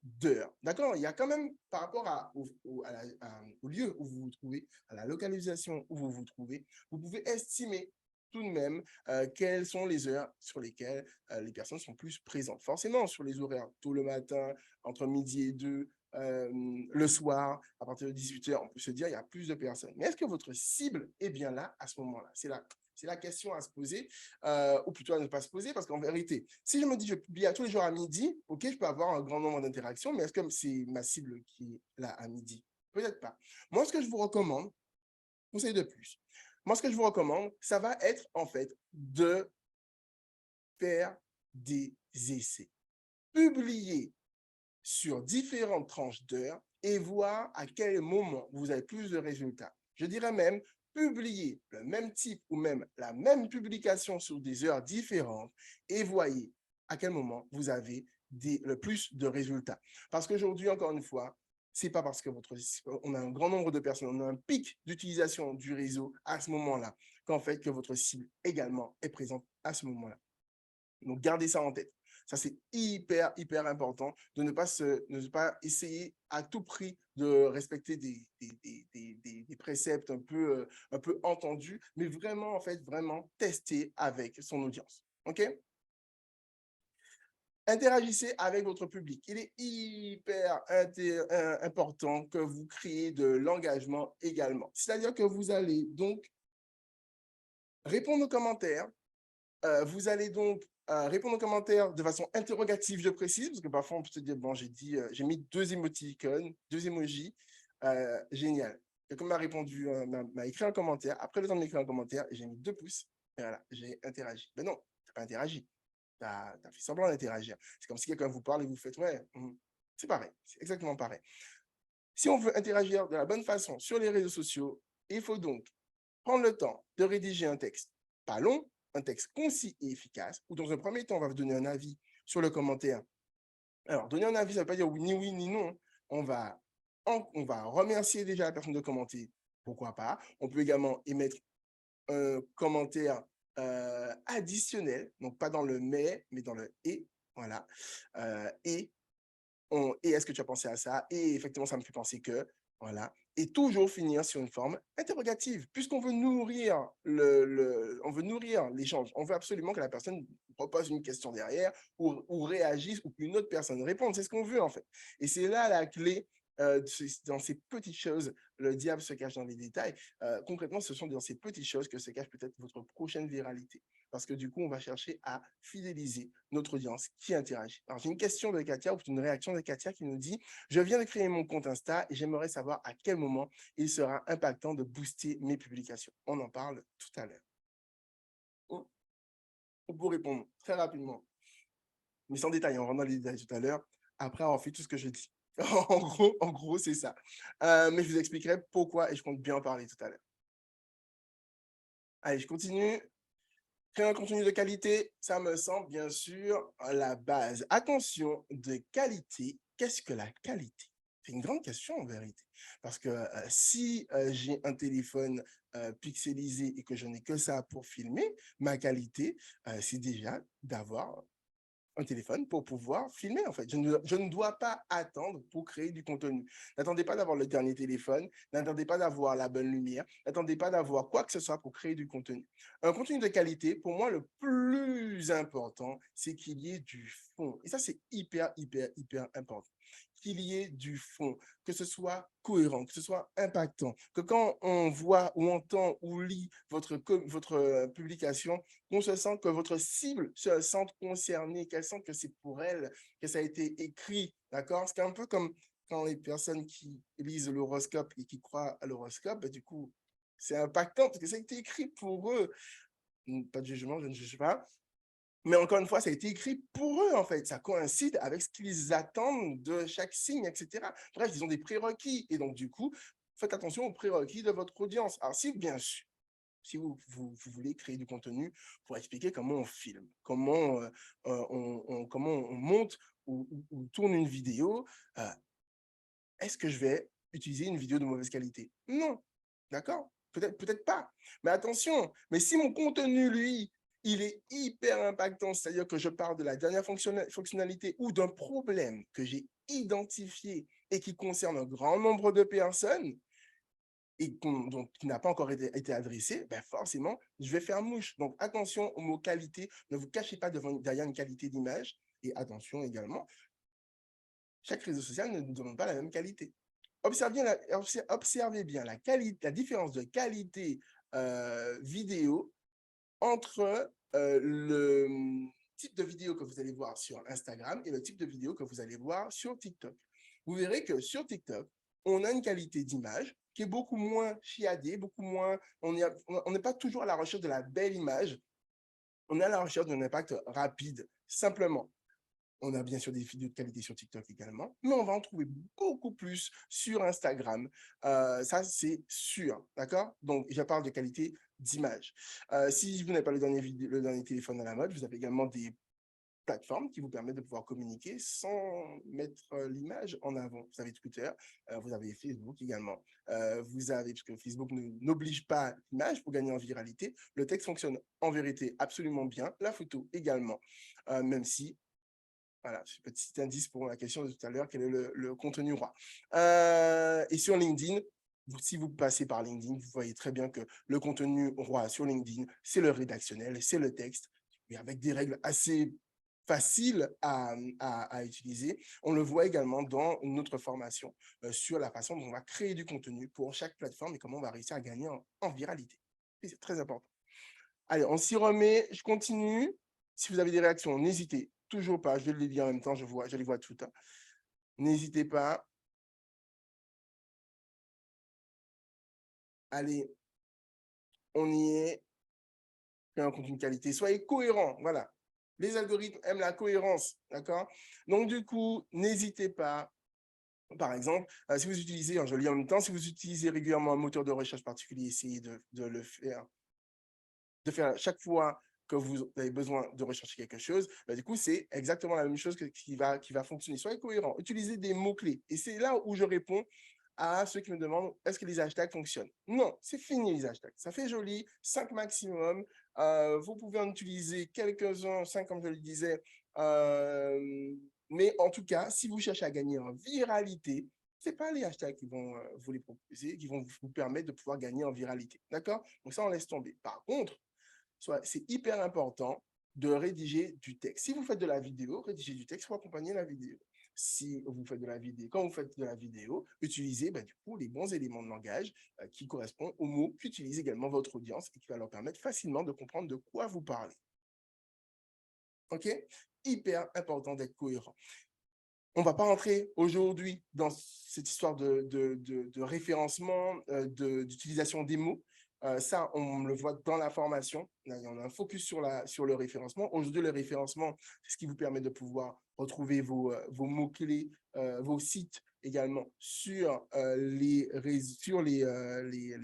d'heure. D'accord? Il y a quand même, par rapport au lieu où vous vous trouvez, à la localisation où vous vous trouvez, vous pouvez estimer tout de même quelles sont les heures sur lesquelles les personnes sont plus présentes. Forcément, sur les horaires, tôt le matin, entre midi et 2, le soir, à partir de 18h, on peut se dire qu'il y a plus de personnes. Mais est-ce que votre cible est bien là à ce moment-là? C'est la question à se poser, ou plutôt à ne pas se poser, parce qu'en vérité, si je me dis je publie tous les jours à midi, ok, je peux avoir un grand nombre d'interactions, mais est-ce que c'est ma cible qui est là à midi? Peut-être pas. Moi, ce que je vous recommande, conseil de plus, moi, ce que je vous recommande, ça va être en fait de faire des essais. Publier sur différentes tranches d'heures et voir à quel moment vous avez plus de résultats. Je dirais même publier le même type ou même la même publication sur des heures différentes et voyez à quel moment vous avez le plus de résultats. Parce qu'aujourd'hui, encore une fois, c'est pas parce que on a un grand nombre de personnes, on a un pic d'utilisation du réseau à ce moment-là, qu'en fait que votre cible également est présente à ce moment-là. Donc, gardez ça en tête. Ça, c'est hyper, hyper important de ne pas essayer à tout prix de respecter des préceptes un peu entendus, mais vraiment, en fait, vraiment tester avec son audience. OK? Interagissez avec votre public. Il est hyper important que vous créez de l'engagement également. C'est-à-dire que vous allez donc répondre aux commentaires, vous allez donc répondre aux commentaires de façon interrogative, je précise, parce que parfois on peut se dire, bon, j'ai mis 2 émoticônes, 2 emojis, génial. Quelqu'un m'a répondu, m'a écrit un commentaire, après le temps d'écrire un commentaire, j'ai mis 2 pouces, et voilà, j'ai interagi. Mais non, tu n'as pas interagi, tu as fait semblant d'interagir. C'est comme si quelqu'un vous parle et vous faites, ouais, c'est pareil, c'est exactement pareil. Si on veut interagir de la bonne façon sur les réseaux sociaux, il faut donc prendre le temps de rédiger un texte pas long, un texte concis et efficace, où dans un premier temps, on va vous donner un avis sur le commentaire. Alors, donner un avis, ça ne veut pas dire oui, ni non. On va remercier déjà la personne de commenter, pourquoi pas. On peut également émettre un commentaire additionnel, donc pas dans le mais dans le et. Voilà. Et est-ce que tu as pensé à ça? Et effectivement, ça me fait penser que, voilà. Et toujours finir sur une forme interrogative, puisqu'on veut nourrir on veut nourrir l'échange. On veut absolument que la personne repose une question derrière ou réagisse ou qu'une autre personne réponde. C'est ce qu'on veut, en fait. Et c'est là la clé. Dans ces petites choses, le diable se cache dans les détails. Concrètement, ce sont dans ces petites choses que se cache peut-être votre prochaine viralité. Parce que du coup, on va chercher à fidéliser notre audience qui interagit. Alors, j'ai une question de Katia, ou une réaction de Katia qui nous dit « Je viens de créer mon compte Insta et j'aimerais savoir à quel moment il sera impactant de booster mes publications. » On en parle tout à l'heure. Pour répondre très rapidement, mais sans détail, on rentre dans les détails tout à l'heure, après avoir fait tout ce que je dis. En gros, c'est ça. Mais je vous expliquerai pourquoi et je compte bien en parler tout à l'heure. Allez, je continue. Créer un contenu de qualité, ça me semble bien sûr la base. Attention, de qualité, qu'est-ce que la qualité? C'est une grande question en vérité. Parce que si j'ai un téléphone pixelisé et que je n'ai que ça pour filmer, ma qualité, c'est déjà d'avoir un téléphone pour pouvoir filmer, en fait. Je ne dois pas attendre pour créer du contenu. N'attendez pas d'avoir le dernier téléphone, n'attendez pas d'avoir la bonne lumière, n'attendez pas d'avoir quoi que ce soit pour créer du contenu. Un contenu de qualité, pour moi, le plus important, c'est qu'il y ait du fond. Et ça, c'est hyper, hyper, hyper important. Qu'il y ait du fond, que ce soit cohérent, que ce soit impactant, que quand on voit ou entend ou lit votre publication, qu'on se sente que votre cible se sente concernée, qu'elle sente que c'est pour elle que ça a été écrit, d'accord? C'est un peu comme quand les personnes qui lisent l'horoscope et qui croient à l'horoscope, du coup, c'est impactant parce que ça a été écrit pour eux. Pas de jugement, je ne juge pas. Mais encore une fois, ça a été écrit pour eux, en fait. Ça coïncide avec ce qu'ils attendent de chaque signe, etc. Bref, ils ont des prérequis. Et donc, du coup, faites attention aux prérequis de votre audience. Alors, si bien sûr, si vous voulez créer du contenu pour expliquer comment on filme, comment on monte ou tourne une vidéo, est-ce que je vais utiliser une vidéo de mauvaise qualité? Non, d'accord? Peut-être pas. Mais attention, mais si mon contenu, lui, il est hyper impactant, c'est-à-dire que je parle de la dernière fonctionnalité ou d'un problème que j'ai identifié et qui concerne un grand nombre de personnes et qui n'a pas encore été adressé, ben forcément, je vais faire mouche. Donc, attention au mot qualité. Ne vous cachez pas derrière une qualité d'image. Et attention également, chaque réseau social ne nous demande pas la même qualité. Observez bien la différence de qualité vidéo entre le type de vidéo que vous allez voir sur Instagram et le type de vidéo que vous allez voir sur TikTok. Vous verrez que sur TikTok, on a une qualité d'image qui est beaucoup moins chiadée, beaucoup moins, on n'est pas toujours à la recherche de la belle image, on est à la recherche d'un impact rapide, simplement. On a bien sûr des vidéos de qualité sur TikTok également, mais on va en trouver beaucoup plus sur Instagram. Ça, c'est sûr, d'accord? Donc, je parle de qualité d'image. Si vous n'avez pas le dernier téléphone à la mode, vous avez également des plateformes qui vous permettent de pouvoir communiquer sans mettre l'image en avant. Vous avez Twitter, vous avez Facebook également. Vous avez, puisque Facebook n'oblige pas l'image pour gagner en viralité, le texte fonctionne en vérité absolument bien, la photo également, même si voilà, petit indice pour la question de tout à l'heure, quel est le contenu roi. Et sur LinkedIn, si vous passez par LinkedIn, vous voyez très bien que le contenu roi sur LinkedIn, c'est le rédactionnel, c'est le texte, mais avec des règles assez faciles à utiliser. On le voit également dans notre formation sur la façon dont on va créer du contenu pour chaque plateforme et comment on va réussir à gagner en viralité. C'est très important. Allez, on s'y remet, je continue. Si vous avez des réactions, n'hésitez toujours pas. Je vais les lire en même temps, je les vois toutes. Hein. N'hésitez pas. Allez, on y est. Créer un contenu de qualité. Soyez cohérents, voilà. Les algorithmes aiment la cohérence, d'accord? Donc, du coup, n'hésitez pas. Par exemple, si vous utilisez, je lis en même temps, si vous utilisez régulièrement un moteur de recherche particulier, essayez de le faire chaque fois que vous avez besoin de rechercher quelque chose, bah, du coup, c'est exactement la même chose qui va fonctionner. Soyez cohérent, utilisez des mots-clés. Et c'est là où je réponds à ceux qui me demandent est-ce que les hashtags fonctionnent. Non, c'est fini les hashtags. Ça fait joli, 5 maximum. Vous pouvez en utiliser quelques-uns, 5 comme je le disais. Mais en tout cas, si vous cherchez à gagner en viralité, ce n'est pas les hashtags qui vont vous les proposer, qui vont vous permettre de pouvoir gagner en viralité. D'accord? Donc ça, on laisse tomber. Par contre, c'est hyper important de rédiger du texte. Si vous faites de la vidéo, rédigez du texte pour accompagner la vidéo. Si vous faites de la vidéo, quand vous faites de la vidéo, utilisez du coup les bons éléments de langage qui correspondent aux mots qu'utilise également votre audience et qui va leur permettre facilement de comprendre de quoi vous parlez. OK? Hyper important d'être cohérent. On ne va pas rentrer aujourd'hui dans cette histoire de référencement, d'utilisation des mots. Ça, on le voit dans la formation. Là, on a un focus sur le référencement. Aujourd'hui, le référencement, c'est ce qui vous permet de pouvoir retrouver vos mots-clés, vos sites également sur les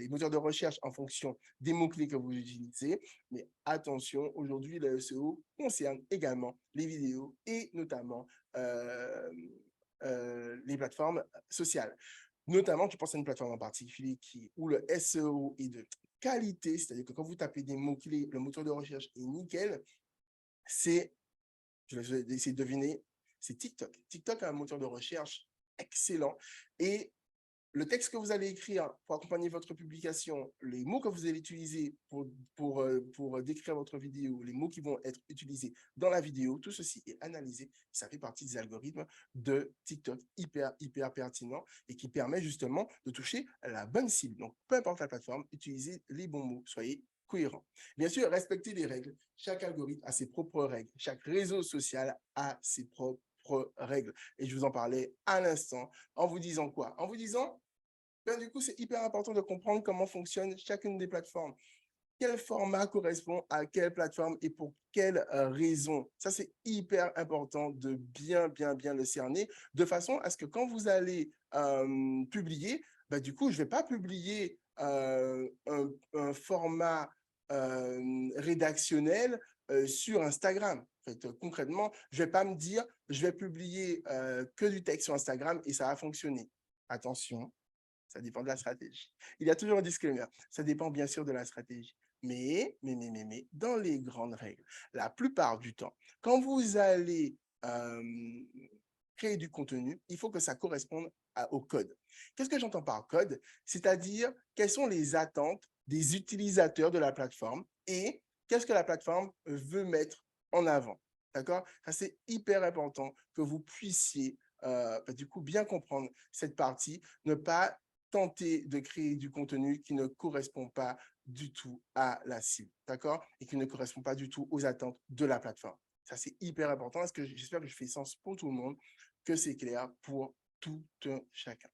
moteurs de recherche en fonction des mots-clés que vous utilisez. Mais attention, aujourd'hui, le SEO concerne également les vidéos et notamment les plateformes sociales. Notamment, tu penses à une plateforme en particulier où le SEO est de qualité, c'est-à-dire que quand vous tapez des mots-clés, le moteur de recherche est nickel, je vais essayer de deviner, c'est TikTok. TikTok a un moteur de recherche excellent et le texte que vous allez écrire pour accompagner votre publication, les mots que vous allez utiliser pour décrire votre vidéo, les mots qui vont être utilisés dans la vidéo, tout ceci est analysé. Ça fait partie des algorithmes de TikTok hyper pertinent et qui permet justement de toucher la bonne cible. Donc, peu importe la plateforme, utilisez les bons mots, soyez cohérents. Bien sûr, respectez les règles. Chaque algorithme a ses propres règles. Chaque réseau social a ses propres règles. Et je vous en parlais à l'instant en vous disant quoi? En vous disant du coup, c'est hyper important de comprendre comment fonctionne chacune des plateformes. Quel format correspond à quelle plateforme et pour quelle raison? Ça, c'est hyper important de bien le cerner, de façon à ce que quand vous allez publier, du coup, je ne vais pas publier un format rédactionnel sur Instagram. En fait, concrètement, je ne vais pas me dire, je vais publier que du texte sur Instagram et ça va fonctionner. Attention, ça dépend de la stratégie. Il y a toujours un disclaimer. Ça dépend bien sûr de la stratégie. Mais, dans les grandes règles, la plupart du temps, quand vous allez créer du contenu, il faut que ça corresponde au code. Qu'est-ce que j'entends par code? C'est-à-dire, quelles sont les attentes des utilisateurs de la plateforme et qu'est-ce que la plateforme veut mettre en avant. D'accord? Ça, c'est hyper important que vous puissiez du coup bien comprendre cette partie, ne pas tenter de créer du contenu qui ne correspond pas du tout à la cible, d'accord? Et qui ne correspond pas du tout aux attentes de la plateforme. Ça, c'est hyper important. J'espère que je fais sens pour tout le monde, que c'est clair pour tout un chacun.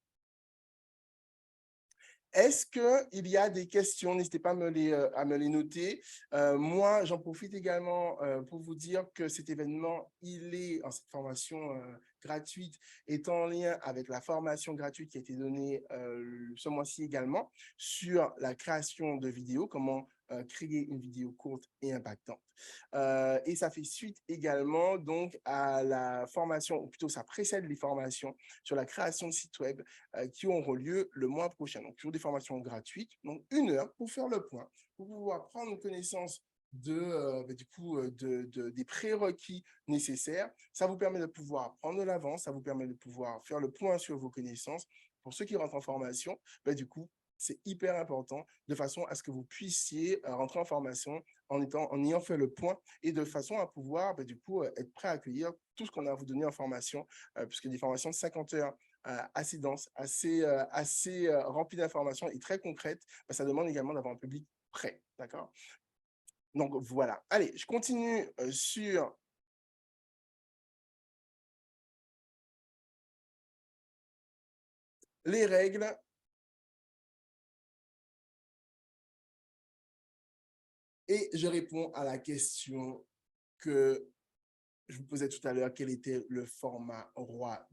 Est-ce qu'il y a des questions? N'hésitez pas à me les noter. Moi, j'en profite également pour vous dire que cet événement, cette formation gratuite, est en lien avec la formation gratuite qui a été donnée ce mois-ci également sur la création de vidéos, comment créer une vidéo courte et impactante. Et ça fait suite également donc à la formation, ou plutôt ça précède les formations sur la création de sites web qui auront lieu le mois prochain. Donc, toujours des formations gratuites, donc 1 heure pour faire le point, pour pouvoir prendre connaissance des prérequis nécessaires. Ça vous permet de pouvoir prendre de l'avance, ça vous permet de pouvoir faire le point sur vos connaissances. Pour ceux qui rentrent en formation, c'est hyper important de façon à ce que vous puissiez rentrer en formation en ayant fait le point et de façon à pouvoir être prêt à accueillir tout ce qu'on a à vous donner en formation, puisque des formations de 50 heures assez dense, assez rempli d'informations et très concrètes, ça demande également d'avoir un public prêt. D'accord? Donc, voilà. Allez, je continue sur les règles. Et je réponds à la question que je vous posais tout à l'heure, quel était le format roi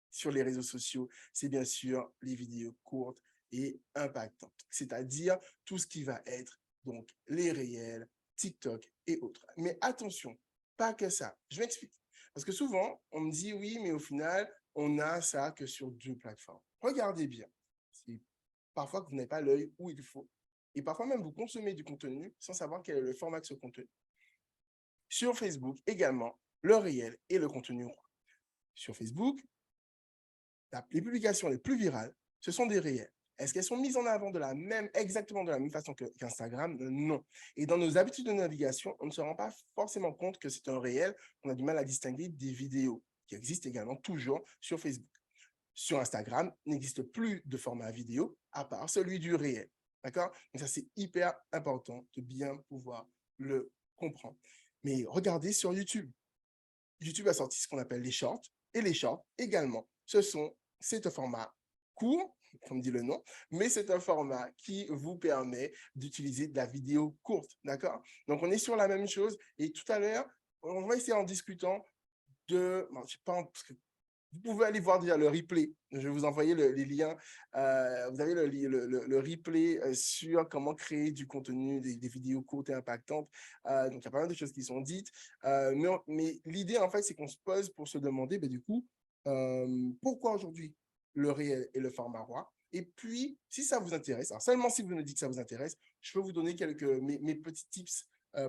sur les réseaux sociaux? C'est bien sûr les vidéos courtes et impactantes, c'est-à-dire tout ce qui va être donc les réels, TikTok et autres. Mais attention, pas que ça. Je m'explique. Parce que souvent, on me dit oui, mais au final, on a ça que sur 2 plateformes. Regardez bien. C'est parfois que vous n'avez pas l'œil où il faut. Et parfois même, vous consommez du contenu sans savoir quel est le format de ce contenu. Sur Facebook également, le réel et le contenu roi. Sur Facebook, les publications les plus virales, ce sont des réels. Est-ce qu'elles sont mises en avant exactement de la même façon qu'Instagram? Non. Et dans nos habitudes de navigation, on ne se rend pas forcément compte que c'est un réel. On a du mal à distinguer des vidéos qui existent également toujours sur Facebook. Sur Instagram, il n'existe plus de format vidéo à part celui du réel. D'accord? Donc ça, c'est hyper important de bien pouvoir le comprendre. Mais regardez sur YouTube. YouTube a sorti ce qu'on appelle les shorts. Et les shorts également, c'est un format court, comme dit le nom, mais c'est un format qui vous permet d'utiliser de la vidéo courte, d'accord? Donc, on est sur la même chose. Et tout à l'heure, on va essayer en discutant je sais pas, parce que vous pouvez aller voir déjà le replay. Je vais vous envoyer les liens. Vous avez le replay sur comment créer du contenu, des vidéos courtes et impactantes. Donc, il y a pas mal de choses qui sont dites. Mais l'idée, en fait, c'est qu'on se pose pour se demander, du coup, pourquoi aujourd'hui le réel est le format roi? Et puis, si ça vous intéresse, alors seulement si vous me dites que ça vous intéresse, je peux vous donner mes petits tips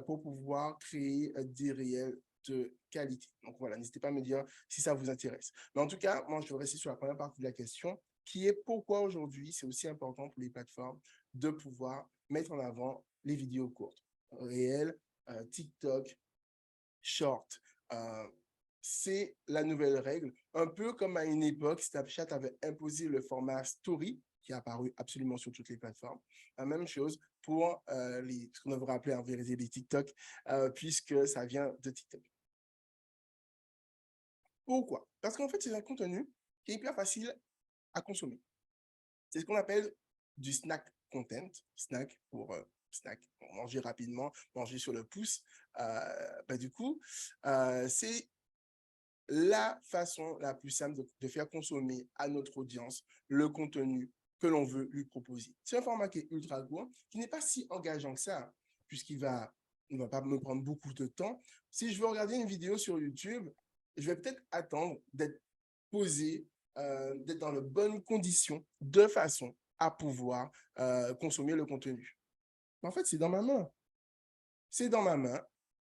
pour pouvoir créer des réels de qualité. Donc voilà, n'hésitez pas à me dire si ça vous intéresse. Mais en tout cas, moi, je vais rester sur la première partie de la question, qui est pourquoi aujourd'hui, c'est aussi important pour les plateformes de pouvoir mettre en avant les vidéos courtes, réelles, TikTok, short. C'est la nouvelle règle. Un peu comme à une époque, Snapchat avait imposé le format story, qui est apparu absolument sur toutes les plateformes. La même chose pour ce qu'on devrait appeler en vérité les TikTok, puisque ça vient de TikTok. Pourquoi? Parce qu'en fait, c'est un contenu qui est hyper facile à consommer. C'est ce qu'on appelle du snack content. Snack pour snack, pour manger rapidement, manger sur le pouce. Du coup, c'est la façon la plus simple de faire consommer à notre audience le contenu que l'on veut lui proposer. C'est un format qui est ultra court, qui n'est pas si engageant que ça, puisqu'il ne va pas me prendre beaucoup de temps. Si je veux regarder une vidéo sur YouTube, je vais peut-être attendre d'être posé, d'être dans de bonnes conditions, de façon à pouvoir consommer le contenu. En fait, c'est dans ma main. C'est dans ma main.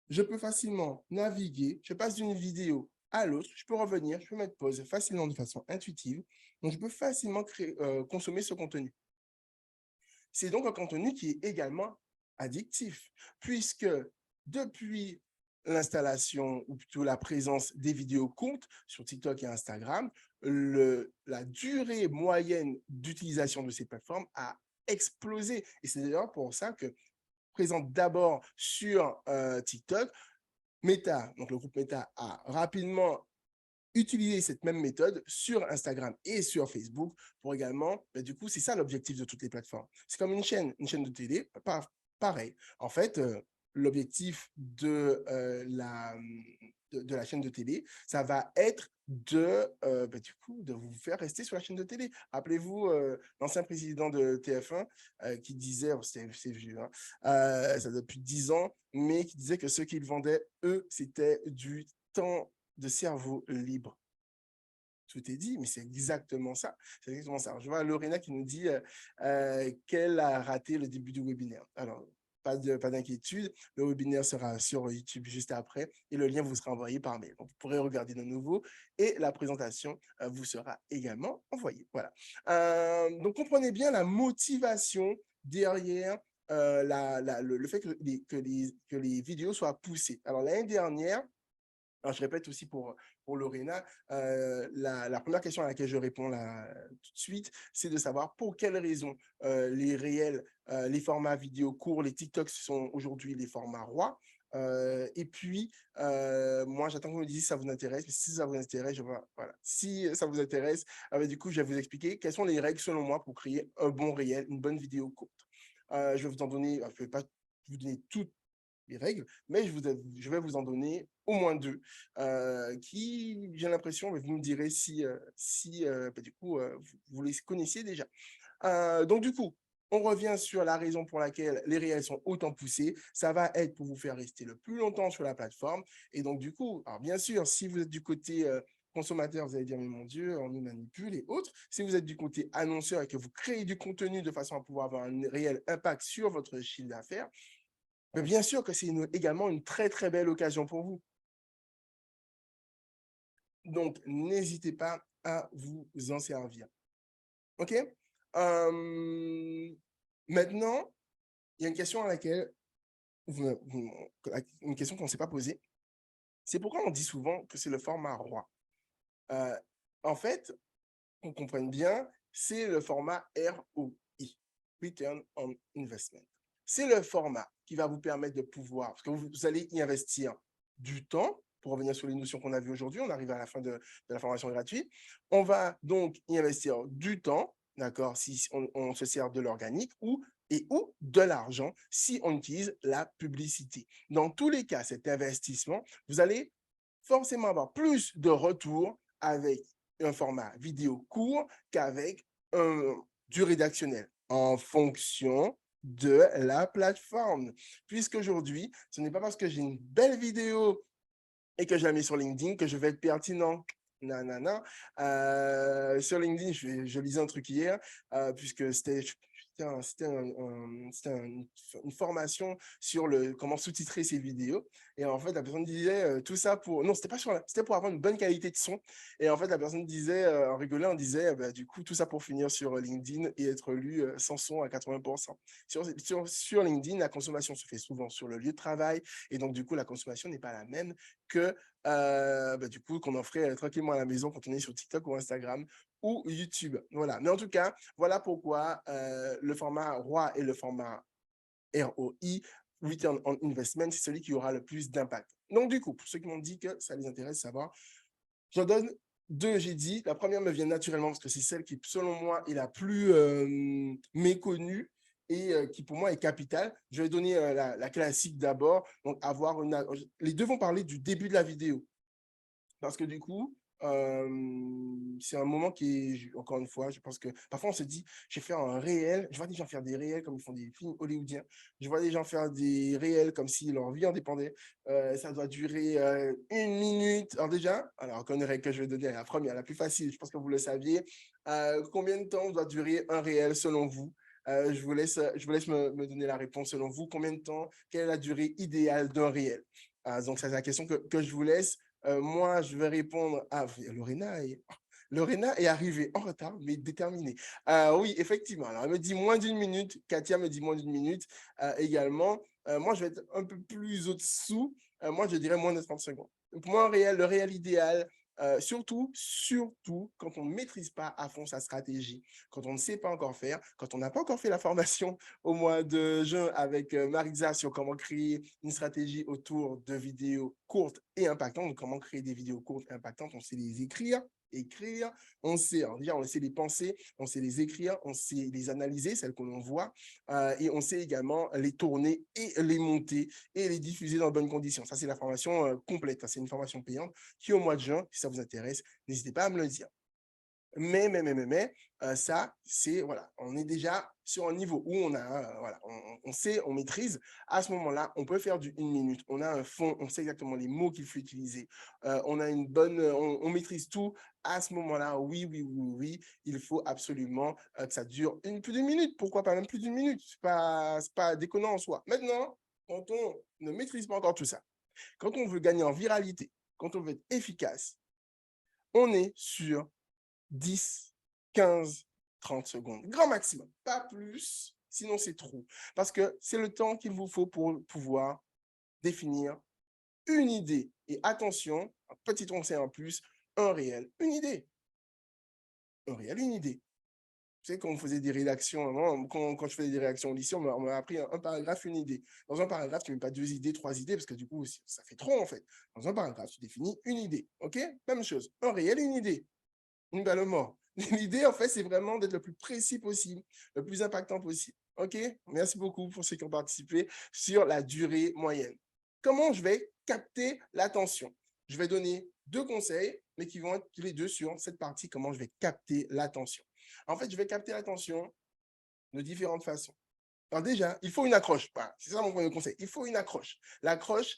Je peux facilement naviguer. Je passe d'une vidéo à l'autre. Je peux revenir, je peux mettre pause facilement de façon intuitive. Donc, je peux facilement consommer ce contenu. C'est donc un contenu qui est également addictif, puisque depuis l'installation ou plutôt la présence des vidéos courtes sur TikTok et Instagram, la durée moyenne d'utilisation de ces plateformes a explosé. Et c'est d'ailleurs pour ça que présente d'abord sur TikTok, Meta, donc le groupe Meta a rapidement utilisé cette même méthode sur Instagram et sur Facebook pour également, du coup, c'est ça l'objectif de toutes les plateformes. C'est comme une chaîne de télé, pareil. En fait, l'objectif de la chaîne de télé, ça va être du coup, de vous faire rester sur la chaîne de télé. Rappelez-vous l'ancien président de TF1 qui disait, c'est vieux, hein, ça depuis 10 ans, mais qui disait que ce qu'ils vendaient, eux, c'était du temps de cerveau libre. Tout est dit, mais c'est exactement ça. C'est exactement ça. Alors, je vois Lorena qui nous dit qu'elle a raté le début du webinaire. Alors, pas d'inquiétude, le webinaire sera sur YouTube juste après et le lien vous sera envoyé par mail. Donc, vous pourrez regarder de nouveau et la présentation vous sera également envoyée. Voilà. Donc, comprenez bien la motivation derrière le fait que les vidéos soient poussées. Alors, l'année dernière, alors, je répète aussi pour Lorena, la première question à laquelle je réponds là, tout de suite, c'est de savoir pour quelles raisons les réels, les formats vidéo courts, les TikToks sont aujourd'hui les formats rois. Et puis, moi, j'attends que vous me disiez si ça vous intéresse. Mais si ça vous intéresse, voilà. Si ça vous intéresse, du coup, je vais vous expliquer quelles sont les règles selon moi pour créer un bon réel, une bonne vidéo courte. Je vais vous en donner, je ne vais pas vous donner toutes les règles, mais je vais vous en donner au moins deux qui, j'ai l'impression, vous me direz si, du coup, vous les connaissiez déjà. Donc, du coup, on revient sur la raison pour laquelle les réels sont autant poussés. Ça va être pour vous faire rester le plus longtemps sur la plateforme. Et donc, du coup, alors bien sûr, si vous êtes du côté consommateur, vous allez dire, mais mon Dieu, on nous manipule et autres. Si vous êtes du côté annonceur et que vous créez du contenu de façon à pouvoir avoir un réel impact sur votre chiffre d'affaires, mais bien sûr que c'est également une très, très belle occasion pour vous. Donc, n'hésitez pas à vous en servir. OK? Maintenant, il y a une question à laquelle une question qu'on ne s'est pas posée. C'est pourquoi on dit souvent que c'est le format roi. En fait, qu'on comprenne bien, c'est le format ROI, Return on Investment. C'est le format qui va vous permettre de pouvoir, parce que vous allez y investir du temps, pour revenir sur les notions qu'on a vues aujourd'hui, on arrive à la fin de la formation gratuite. On va donc y investir du temps, d'accord, si on se sert de l'organique, ou de l'argent si on utilise la publicité. Dans tous les cas, cet investissement, vous allez forcément avoir plus de retours avec un format vidéo court qu'avec du rédactionnel en fonction de la plateforme. Puisqu'aujourd'hui, ce n'est pas parce que j'ai une belle vidéo et que je la mets sur LinkedIn que je vais être pertinent. Non, non, non. Sur LinkedIn, je lisais un truc hier, puisque c'était une formation sur comment sous-titrer ses vidéos. Et en fait, la personne disait tout ça pour. Non, c'était pour avoir une bonne qualité de son. Et en fait, la personne disait, en rigolant, on disait, du coup, tout ça pour finir sur LinkedIn et être lu sans son à 80%. Sur LinkedIn, la consommation se fait souvent sur le lieu de travail. Et donc, du coup, la consommation n'est pas la même que du coup, qu'on en ferait tranquillement à la maison quand on est sur TikTok ou Instagram ou YouTube. Voilà. Mais en tout cas, voilà pourquoi le format ROI et le format ROI, Return on Investment, c'est celui qui aura le plus d'impact. Donc, du coup, pour ceux qui m'ont dit que ça les intéresse de savoir, j'en donne deux, j'ai dit. La première me vient naturellement parce que c'est celle qui, selon moi, est la plus méconnue et qui, pour moi, est capitale. Je vais donner la classique d'abord. Donc, les deux vont parler du début de la vidéo. Parce que du coup, c'est un moment qui est, encore une fois, je pense que parfois on se dit, je vais faire un réel, je vois des gens faire des réels comme ils font des films hollywoodiens, je vois des gens faire des réels comme si leur vie en dépendait, ça doit durer 1 minute. Alors déjà, alors une règle que je vais donner, la première, la plus facile, je pense que vous le saviez, combien de temps doit durer un réel selon vous? Je vous laisse me donner la réponse selon vous. Combien de temps? Quelle est la durée idéale d'un réel? Donc, c'est la question que je vous laisse. Moi, je vais répondre à Lorena est arrivée en retard, mais déterminée. Oui, effectivement. Alors, elle me dit moins d'une minute. Katia me dit moins d'une minute également. Moi, je vais être un peu plus au-dessous. Moi, je dirais moins de 30 secondes. Pour moi, le réel idéal, surtout quand on ne maîtrise pas à fond sa stratégie, quand on ne sait pas encore faire, quand on n'a pas encore fait la formation au mois de juin avec Marisa sur comment créer une stratégie autour de vidéos courtes et impactantes. Donc, comment créer des vidéos courtes et impactantes, on sait les écrire, on sait, alors déjà, on sait les penser, on sait les écrire, on sait les analyser, celles que l'on voit, et on sait également les tourner et les monter et les diffuser dans de bonnes conditions. Ça, c'est la formation complète. C'est une formation payante qui, au mois de juin, si ça vous intéresse, n'hésitez pas à me le dire. Mais ça, c'est, voilà, on est déjà sur un niveau où voilà, on sait, on maîtrise. À ce moment-là, on peut faire du 1 minute. On a un fond, on sait exactement les mots qu'il faut utiliser. On a une bonne, on maîtrise tout. À ce moment-là, oui, il faut absolument que ça dure plus d'une minute. Pourquoi pas même plus d'une minute? C'est pas déconnant en soi. Maintenant, quand on ne maîtrise pas encore tout ça, quand on veut gagner en viralité, quand on veut être efficace, on est sur 10, 15, 30 secondes. Grand maximum, pas plus, sinon c'est trop. Parce que c'est le temps qu'il vous faut pour pouvoir définir une idée. Et attention, un petit conseil en plus, un réel, une idée. Un réel, une idée. Tu sais, quand on faisait des rédactions, quand je faisais des rédactions au lycée, on m'a appris un paragraphe, une idée. Dans un paragraphe, tu ne mets pas 2 idées, 3 idées, parce que du coup, ça fait trop en fait. Dans un paragraphe, tu définis une idée. OK? Même chose. Un réel, une idée. Une balle mort. L'idée, en fait, c'est vraiment d'être le plus précis possible, le plus impactant possible. OK? Merci beaucoup pour ceux qui ont participé sur la durée moyenne. Comment je vais capter l'attention? Je vais donner 2 conseils, mais qui vont être tous les deux sur cette partie, comment je vais capter l'attention. En fait, je vais capter l'attention de différentes façons. Alors déjà, il faut une accroche. Voilà, c'est ça mon premier conseil. Il faut une accroche. L'accroche,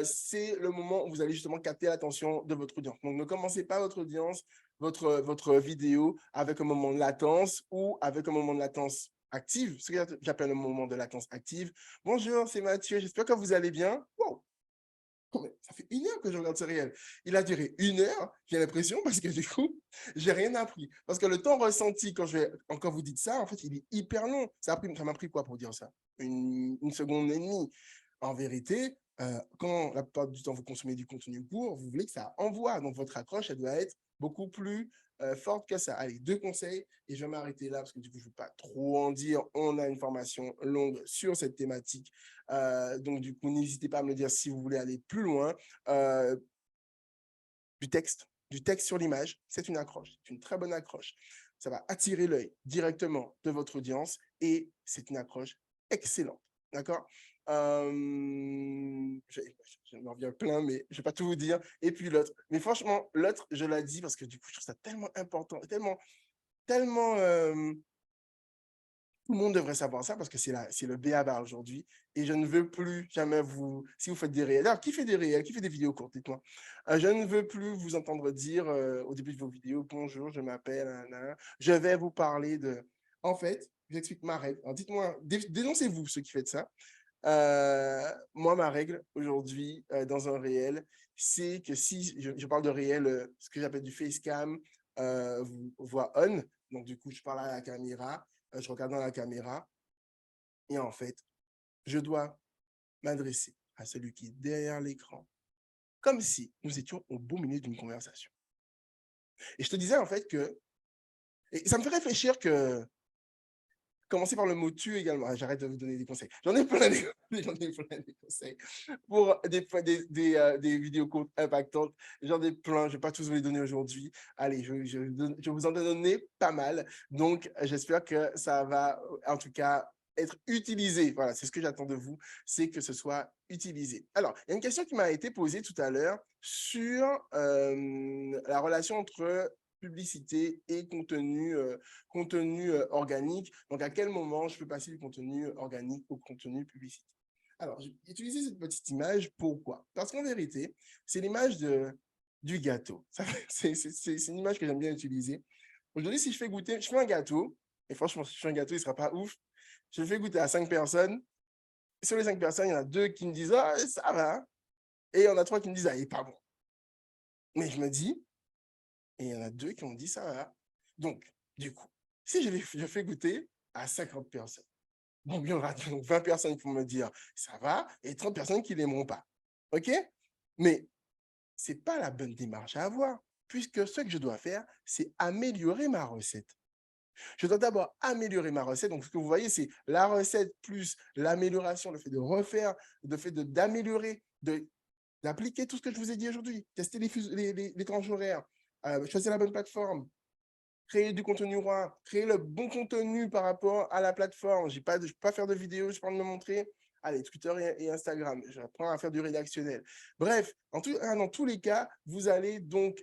c'est le moment où vous allez justement capter l'attention de votre audience. Donc, ne commencez pas votre audience, votre vidéo avec un moment de latence ou avec un moment de latence active, ce que j'appelle un moment de latence active. Bonjour, c'est Mathieu, j'espère que vous allez bien. Wow. Ça fait 1 heure que je regarde ce réel. Il a duré 1 heure, j'ai l'impression, parce que du coup, j'ai rien appris. Parce que le temps ressenti, quand vous dites ça, en fait, il est hyper long. Ça m'a pris quoi pour dire ça? Une seconde et demie. En vérité, quand la plupart du temps vous consommez du contenu court, vous voulez que ça envoie. Donc, votre accroche, elle doit être beaucoup plus forte que ça. Allez, 2 conseils et je vais m'arrêter là parce que du coup, je ne veux pas trop en dire. On a une formation longue sur cette thématique. Donc, du coup, n'hésitez pas à me dire si vous voulez aller plus loin. Euh, du texte sur l'image, c'est une accroche, c'est une très bonne accroche. Ça va attirer l'œil directement de votre audience et c'est une accroche excellente. D'accord? Je m'en reviens plein, mais je ne vais pas tout vous dire. Et puis l'autre. Mais franchement, l'autre, je l'ai dit parce que du coup, je trouve ça tellement important, tellement tout le monde devrait savoir ça parce que c'est le b.a.-ba aujourd'hui. Et je ne veux plus jamais si vous faites des réels, alors qui fait des réels, qui fait des vidéos courtes, dites-moi. Je ne veux plus vous entendre dire au début de vos vidéos, bonjour, je m'appelle, je vais vous parler de. En fait, j'explique ma règle. Alors dites-moi, dénoncez-vous ceux qui faites ça. Moi, ma règle aujourd'hui dans un réel, c'est que si je parle de réel, ce que j'appelle du facecam, voix on, donc du coup, je parle à la caméra, je regarde dans la caméra, et en fait, je dois m'adresser à celui qui est derrière l'écran, comme si nous étions au beau milieu d'une conversation. Et je te disais en fait que, et ça me fait réfléchir que commencer par le mot tu également. Ah, j'arrête de vous donner des conseils. J'en ai plein des conseils pour des vidéos courtes impactantes. J'en ai plein. Je ne vais pas tous vous les donner aujourd'hui. Allez, je vous en donner pas mal. Donc, j'espère que ça va, en tout cas, être utilisé. Voilà, c'est ce que j'attends de vous, c'est que ce soit utilisé. Alors, il y a une question qui m'a été posée tout à l'heure sur la relation entre publicité et contenu organique. Donc, à quel moment je peux passer du contenu organique au contenu publicité? Alors, j'ai utilisé cette petite image. Pourquoi? Parce qu'en vérité, c'est l'image du gâteau. C'est une image que j'aime bien utiliser. Aujourd'hui, si je fais un gâteau, Et franchement, si je fais un gâteau, il ne sera pas ouf. Je le fais goûter à 5 personnes. Et sur les 5 personnes, il y en a 2 qui me disent, ah, ça va. Et il y en a 3 qui me disent, ah, il n'est pas bon. Mais je me dis, et il y en a 2 qui ont dit, ça va. Donc, du coup, si je fais goûter à 50 personnes, donc il y aura donc 20 personnes qui vont me dire, ça va, et 30 personnes qui ne l'aimeront pas. OK? Mais ce n'est pas la bonne démarche à avoir, puisque ce que je dois faire, c'est améliorer ma recette. Je dois d'abord améliorer ma recette. Donc, ce que vous voyez, c'est la recette plus l'amélioration, le fait de refaire, le fait d'améliorer, d'appliquer tout ce que je vous ai dit aujourd'hui. Tester les tranches horaires, choisir la bonne plateforme, créer du contenu roi, créer le bon contenu par rapport à la plateforme. Je ne peux pas faire de vidéo, je peux me montrer. Allez, Twitter et Instagram, j'apprends à faire du rédactionnel. Bref, dans tous les cas, vous allez donc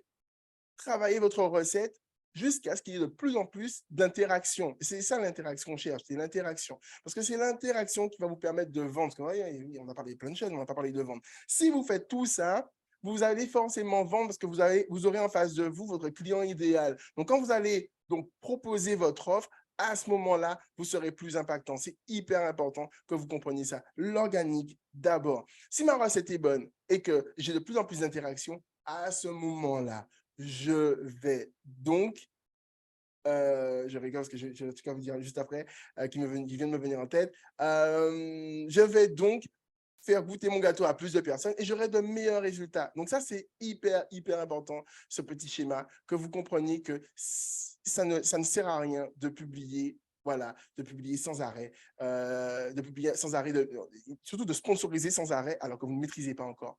travailler votre recette jusqu'à ce qu'il y ait de plus en plus d'interaction. C'est ça l'interaction qu'on cherche, c'est l'interaction. Parce que c'est l'interaction qui va vous permettre de vendre. Parce que, oui, on a parlé de plein de choses, mais on n'a pas parlé de vendre. Si vous faites tout ça, vous allez forcément vendre parce que vous aurez en face de vous votre client idéal. Donc, quand vous allez donc proposer votre offre, à ce moment-là, vous serez plus impactant. C'est hyper important que vous compreniez ça. L'organique d'abord. Si ma recette est bonne et que j'ai de plus en plus d'interactions, à ce moment-là, je vais donc, je rigole parce que je vais vous dire juste après, qui vient de me venir en tête, je vais donc faire goûter mon gâteau à plus de personnes et j'aurai de meilleurs résultats. Donc ça, c'est hyper, hyper important, ce petit schéma, que vous compreniez que ça ne sert à rien de publier, voilà, de publier sans arrêt, surtout de sponsoriser sans arrêt alors que vous ne maîtrisez pas encore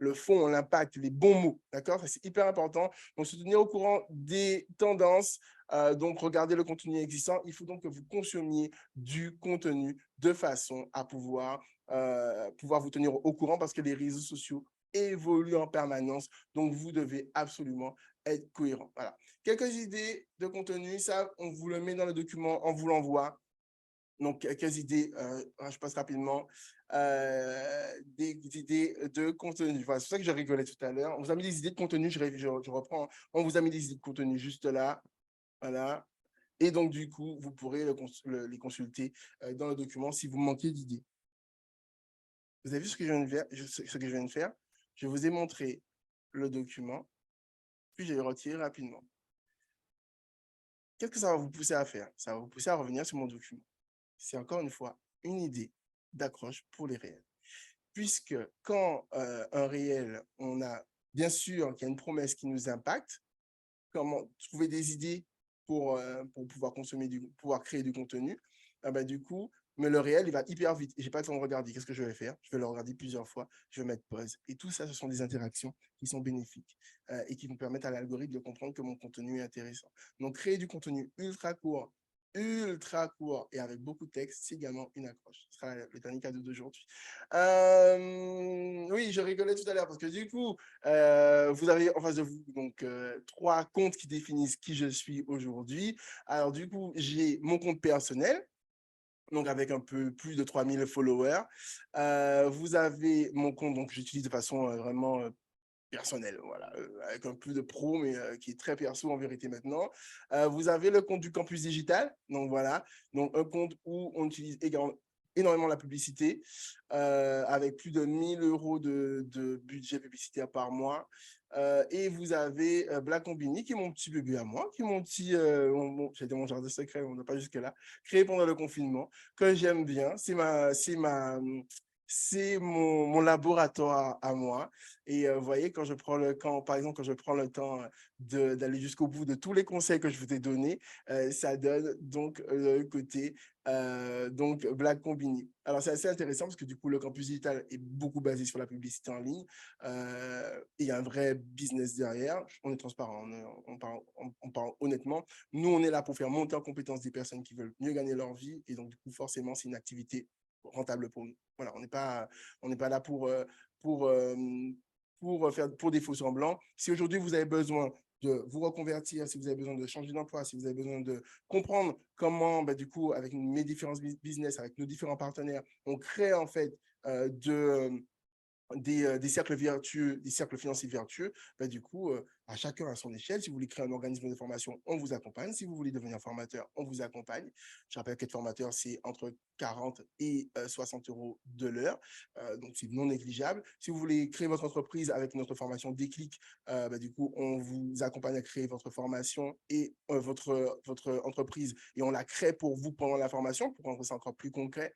le fond, l'impact, les bons mots, d'accord? C'est hyper important. Donc, se tenir au courant des tendances, donc regarder le contenu existant. Il faut donc que vous consommiez du contenu de façon à pouvoir vous tenir au courant parce que les réseaux sociaux évoluent en permanence. Donc, vous devez absolument être cohérent. Voilà. Quelques idées de contenu, ça, on vous le met dans le document, on vous l'envoie. Donc, quelques idées, je passe rapidement, des idées de contenu. Voilà, c'est ça que je rigolais tout à l'heure. On vous a mis des idées de contenu, je reprends. On vous a mis des idées de contenu juste là. Voilà. Et donc, du coup, vous pourrez les consulter dans le document si vous manquez d'idées. Vous avez vu ce que je viens de faire? Je vous ai montré le document, puis je l'ai retiré rapidement. Qu'est-ce que ça va vous pousser à faire? Ça va vous pousser à revenir sur mon document. C'est encore une fois une idée d'accroche pour les réels. Puisque quand un réel, on a bien sûr qu'il y a une promesse qui nous impacte, comment trouver des idées pour pouvoir créer du contenu, du coup, mais le réel, il va hyper vite. Et je n'ai pas le temps de regarder. Qu'est-ce que je vais faire? Je vais le regarder plusieurs fois. Je vais mettre pause. Et tout ça, ce sont des interactions qui sont bénéfiques et qui vont permettre à l'algorithme de comprendre que mon contenu est intéressant. Donc, créer du contenu ultra court et avec beaucoup de texte, c'est également une accroche. Ce sera le dernier cadeau d'aujourd'hui. Oui, je rigolais tout à l'heure parce que du coup, vous avez en face de vous donc 3 comptes qui définissent qui je suis aujourd'hui. Alors du coup, j'ai mon compte personnel, donc avec un peu plus de 3000 followers. Vous avez mon compte, donc j'utilise de façon vraiment personnel, voilà, avec un peu de pro, mais qui est très perso en vérité maintenant. Vous avez le compte du campus digital, donc voilà, donc un compte où on utilise énormément la publicité, avec plus de 1000 € de budget publicitaire par mois. Et vous avez Black Combini, qui est mon petit bébé à moi, qui est mon petit, j'allais dire mon jardin secret, on n'a pas jusque-là, créé pendant le confinement, que j'aime bien. C'est mon laboratoire à moi. Et vous voyez, par exemple, quand je prends le temps d'aller jusqu'au bout de tous les conseils que je vous ai donnés, ça donne donc le côté donc Black Combini. Alors, c'est assez intéressant parce que du coup, le campus digital est beaucoup basé sur la publicité en ligne. Il y a un vrai business derrière. On est transparent, on parle honnêtement. Nous, on est là pour faire monter en compétence des personnes qui veulent mieux gagner leur vie. Et donc, du coup, forcément, c'est une activité rentable pour nous. Voilà, on n'est pas là pour pour des faux semblants. Si aujourd'hui vous avez besoin de vous reconvertir, si vous avez besoin de changer d'emploi, si vous avez besoin de comprendre comment, du coup, avec mes différents business, avec nos différents partenaires, on crée en fait des cercles vertueux, des cercles financiers vertueux, du coup, à chacun à son échelle. Si vous voulez créer un organisme de formation, on vous accompagne. Si vous voulez devenir formateur, on vous accompagne. Je rappelle qu'être formateur, c'est entre 40 et 60 euros de l'heure. Donc, c'est non négligeable. Si vous voulez créer votre entreprise avec notre formation Déclic, du coup, on vous accompagne à créer votre formation et votre entreprise et on la crée pour vous pendant la formation pour rendre ça encore plus concret.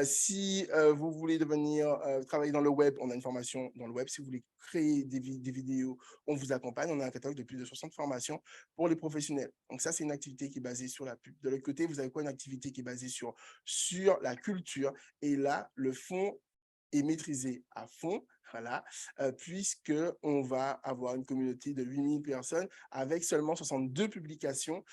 Si vous voulez travailler dans le web, on a une formation dans le web. Si vous voulez créer des vidéos, on vous accompagne. On a un catalogue de plus de 60 formations pour les professionnels. Donc ça, c'est une activité qui est basée sur la pub. De l'autre côté, vous avez quoi? Une activité qui est basée sur la culture. Et là, le fond est maîtrisé à fond, voilà, puisqu'on va avoir une communauté de 8000 personnes avec seulement 62 publications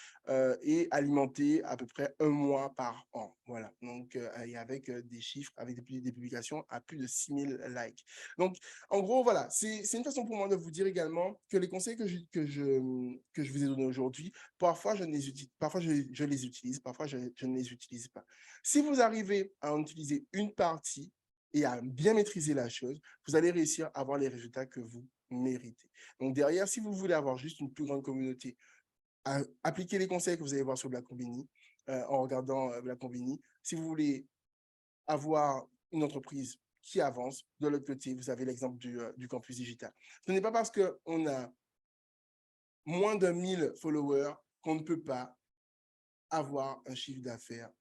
et alimentée à peu près un mois par an. Voilà, donc, et avec des chiffres, avec des publications à plus de 6000 likes. Donc, en gros, voilà, c'est une façon pour moi de vous dire également que les conseils que je vous ai donnés aujourd'hui, parfois je les utilise, parfois je les utilise, parfois je ne les utilise pas. Si vous arrivez à en utiliser une partie, et à bien maîtriser la chose, vous allez réussir à avoir les résultats que vous méritez. Donc derrière, si vous voulez avoir juste une plus grande communauté, appliquez les conseils que vous allez voir sur Black Combini en regardant Black Combini. Si vous voulez avoir une entreprise qui avance, de l'autre côté, vous avez l'exemple du campus digital. Ce n'est pas parce qu'on a moins de 1000 followers qu'on ne peut pas avoir un chiffre d'affaires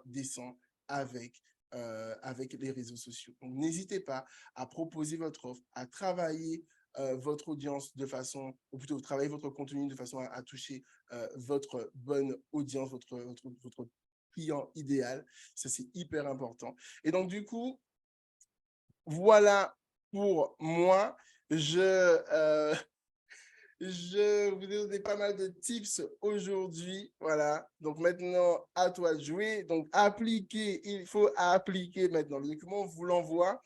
décent avec les réseaux sociaux. Donc, n'hésitez pas à proposer votre offre, à travailler votre audience de façon, ou plutôt travailler votre contenu de façon à toucher votre bonne audience, votre client idéal. Ça, c'est hyper important. Et donc, du coup, voilà pour moi. Je vous ai donné pas mal de tips aujourd'hui. Voilà. Donc maintenant, à toi de jouer. Donc, appliquer, il faut appliquer maintenant. Le document, on vous l'envoie.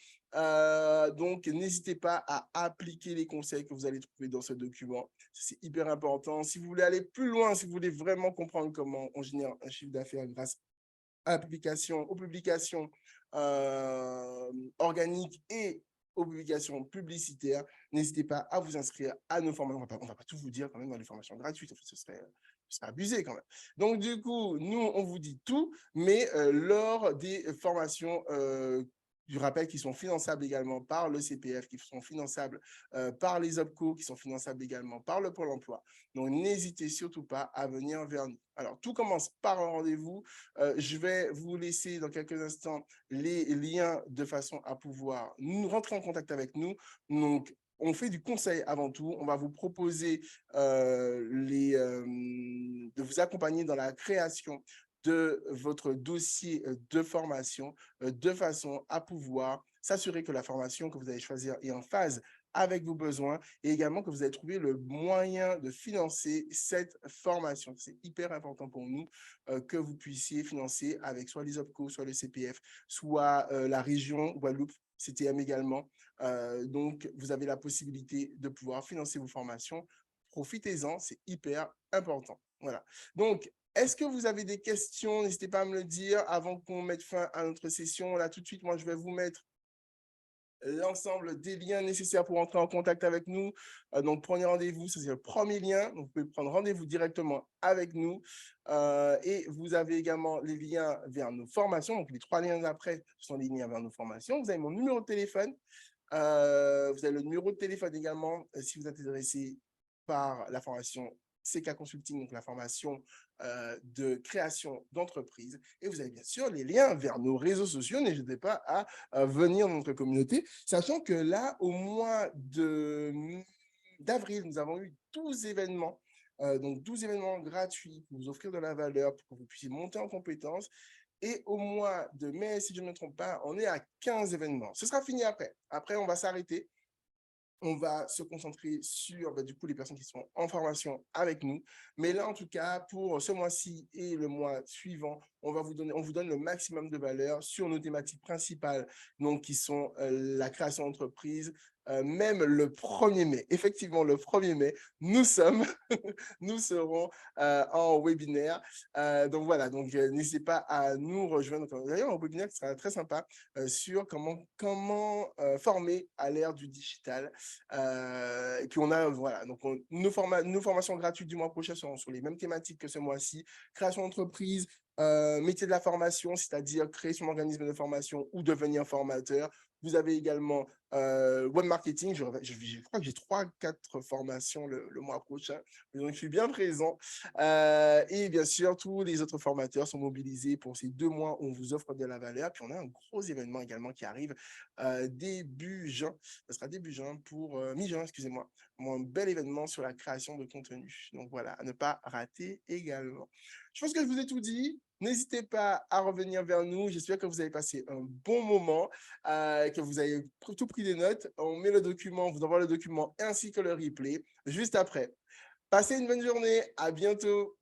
Donc, n'hésitez pas à appliquer les conseils que vous allez trouver dans ce document. C'est hyper important. Si vous voulez aller plus loin, si vous voulez vraiment comprendre comment on génère un chiffre d'affaires grâce à l'application, aux publications organiques et aux publications publicitaires, n'hésitez pas à vous inscrire à nos formations. On ne va pas tout vous dire quand même dans les formations gratuites, ce serait abusé quand même. Donc, du coup, nous, on vous dit tout, mais lors des formations je rappelle qu'ils sont finançables également par le CPF, qui sont finançables par les OPCO, qui sont finançables également par le Pôle emploi. Donc, n'hésitez surtout pas à venir vers nous. Alors, tout commence par un rendez-vous. Je vais vous laisser dans quelques instants les liens de façon à pouvoir nous rentrer en contact avec nous. Donc, on fait du conseil avant tout. On va vous proposer de vous accompagner dans la création de votre dossier de formation de façon à pouvoir s'assurer que la formation que vous allez choisir est en phase avec vos besoins et également que vous allez trouver le moyen de financer cette formation. C'est hyper important pour nous que vous puissiez financer avec soit les OPCO, soit le CPF, soit la région Guadeloupe, CTM également. Donc, vous avez la possibilité de pouvoir financer vos formations. Profitez-en, c'est hyper important. Voilà. Donc, est-ce que vous avez des questions? N'hésitez pas à me le dire avant qu'on mette fin à notre session. Là, tout de suite, moi, je vais vous mettre l'ensemble des liens nécessaires pour entrer en contact avec nous. Donc, prenez rendez-vous, c'est le premier lien. Donc, vous pouvez prendre rendez-vous directement avec nous. Et vous avez également les liens vers nos formations. Donc, les 3 liens d'après sont les liens vers nos formations. Vous avez mon numéro de téléphone. Vous avez le numéro de téléphone également si vous êtes intéressé par la formation CK Consulting, donc la formation de création d'entreprise. Et vous avez bien sûr les liens vers nos réseaux sociaux. N'hésitez pas à venir dans notre communauté, sachant que là, au mois d'avril, nous avons eu 12 événements. Donc 12 événements gratuits pour vous offrir de la valeur, pour que vous puissiez monter en compétences. Et au mois de mai, si je ne me trompe pas, on est à 15 événements. Ce sera fini après. Après, on va s'arrêter. On va se concentrer sur du coup les personnes qui sont en formation avec nous. Mais là, en tout cas, pour ce mois-ci et le mois suivant, on vous donne le maximum de valeur sur nos thématiques principales, donc qui sont la création d'entreprise. Même le 1er mai, effectivement, le 1er mai, nous serons en webinaire. Donc voilà, donc n'hésitez pas à nous rejoindre. D'ailleurs, un webinaire qui sera très sympa sur comment former à l'ère du digital. Et puis on a, voilà, donc nos formations gratuites du mois prochain seront sur les mêmes thématiques que ce mois-ci. Création d'entreprise, métier de la formation, c'est-à-dire créer son organisme de formation ou devenir formateur. Vous avez également web marketing. Je crois que j'ai 3-4 formations le mois prochain. Donc, je suis bien présent. Et bien sûr, tous les autres formateurs sont mobilisés pour ces 2 mois où on vous offre de la valeur. Puis, on a un gros événement également qui arrive début juin. Ce sera début juin pour mi-juin, excusez-moi. Un bel événement sur la création de contenu. Donc, voilà, à ne pas rater également. Je pense que je vous ai tout dit. N'hésitez pas à revenir vers nous. J'espère que vous avez passé un bon moment, que vous avez tout pris des notes. On met le document, on vous envoie le document ainsi que le replay juste après. Passez une bonne journée. À bientôt.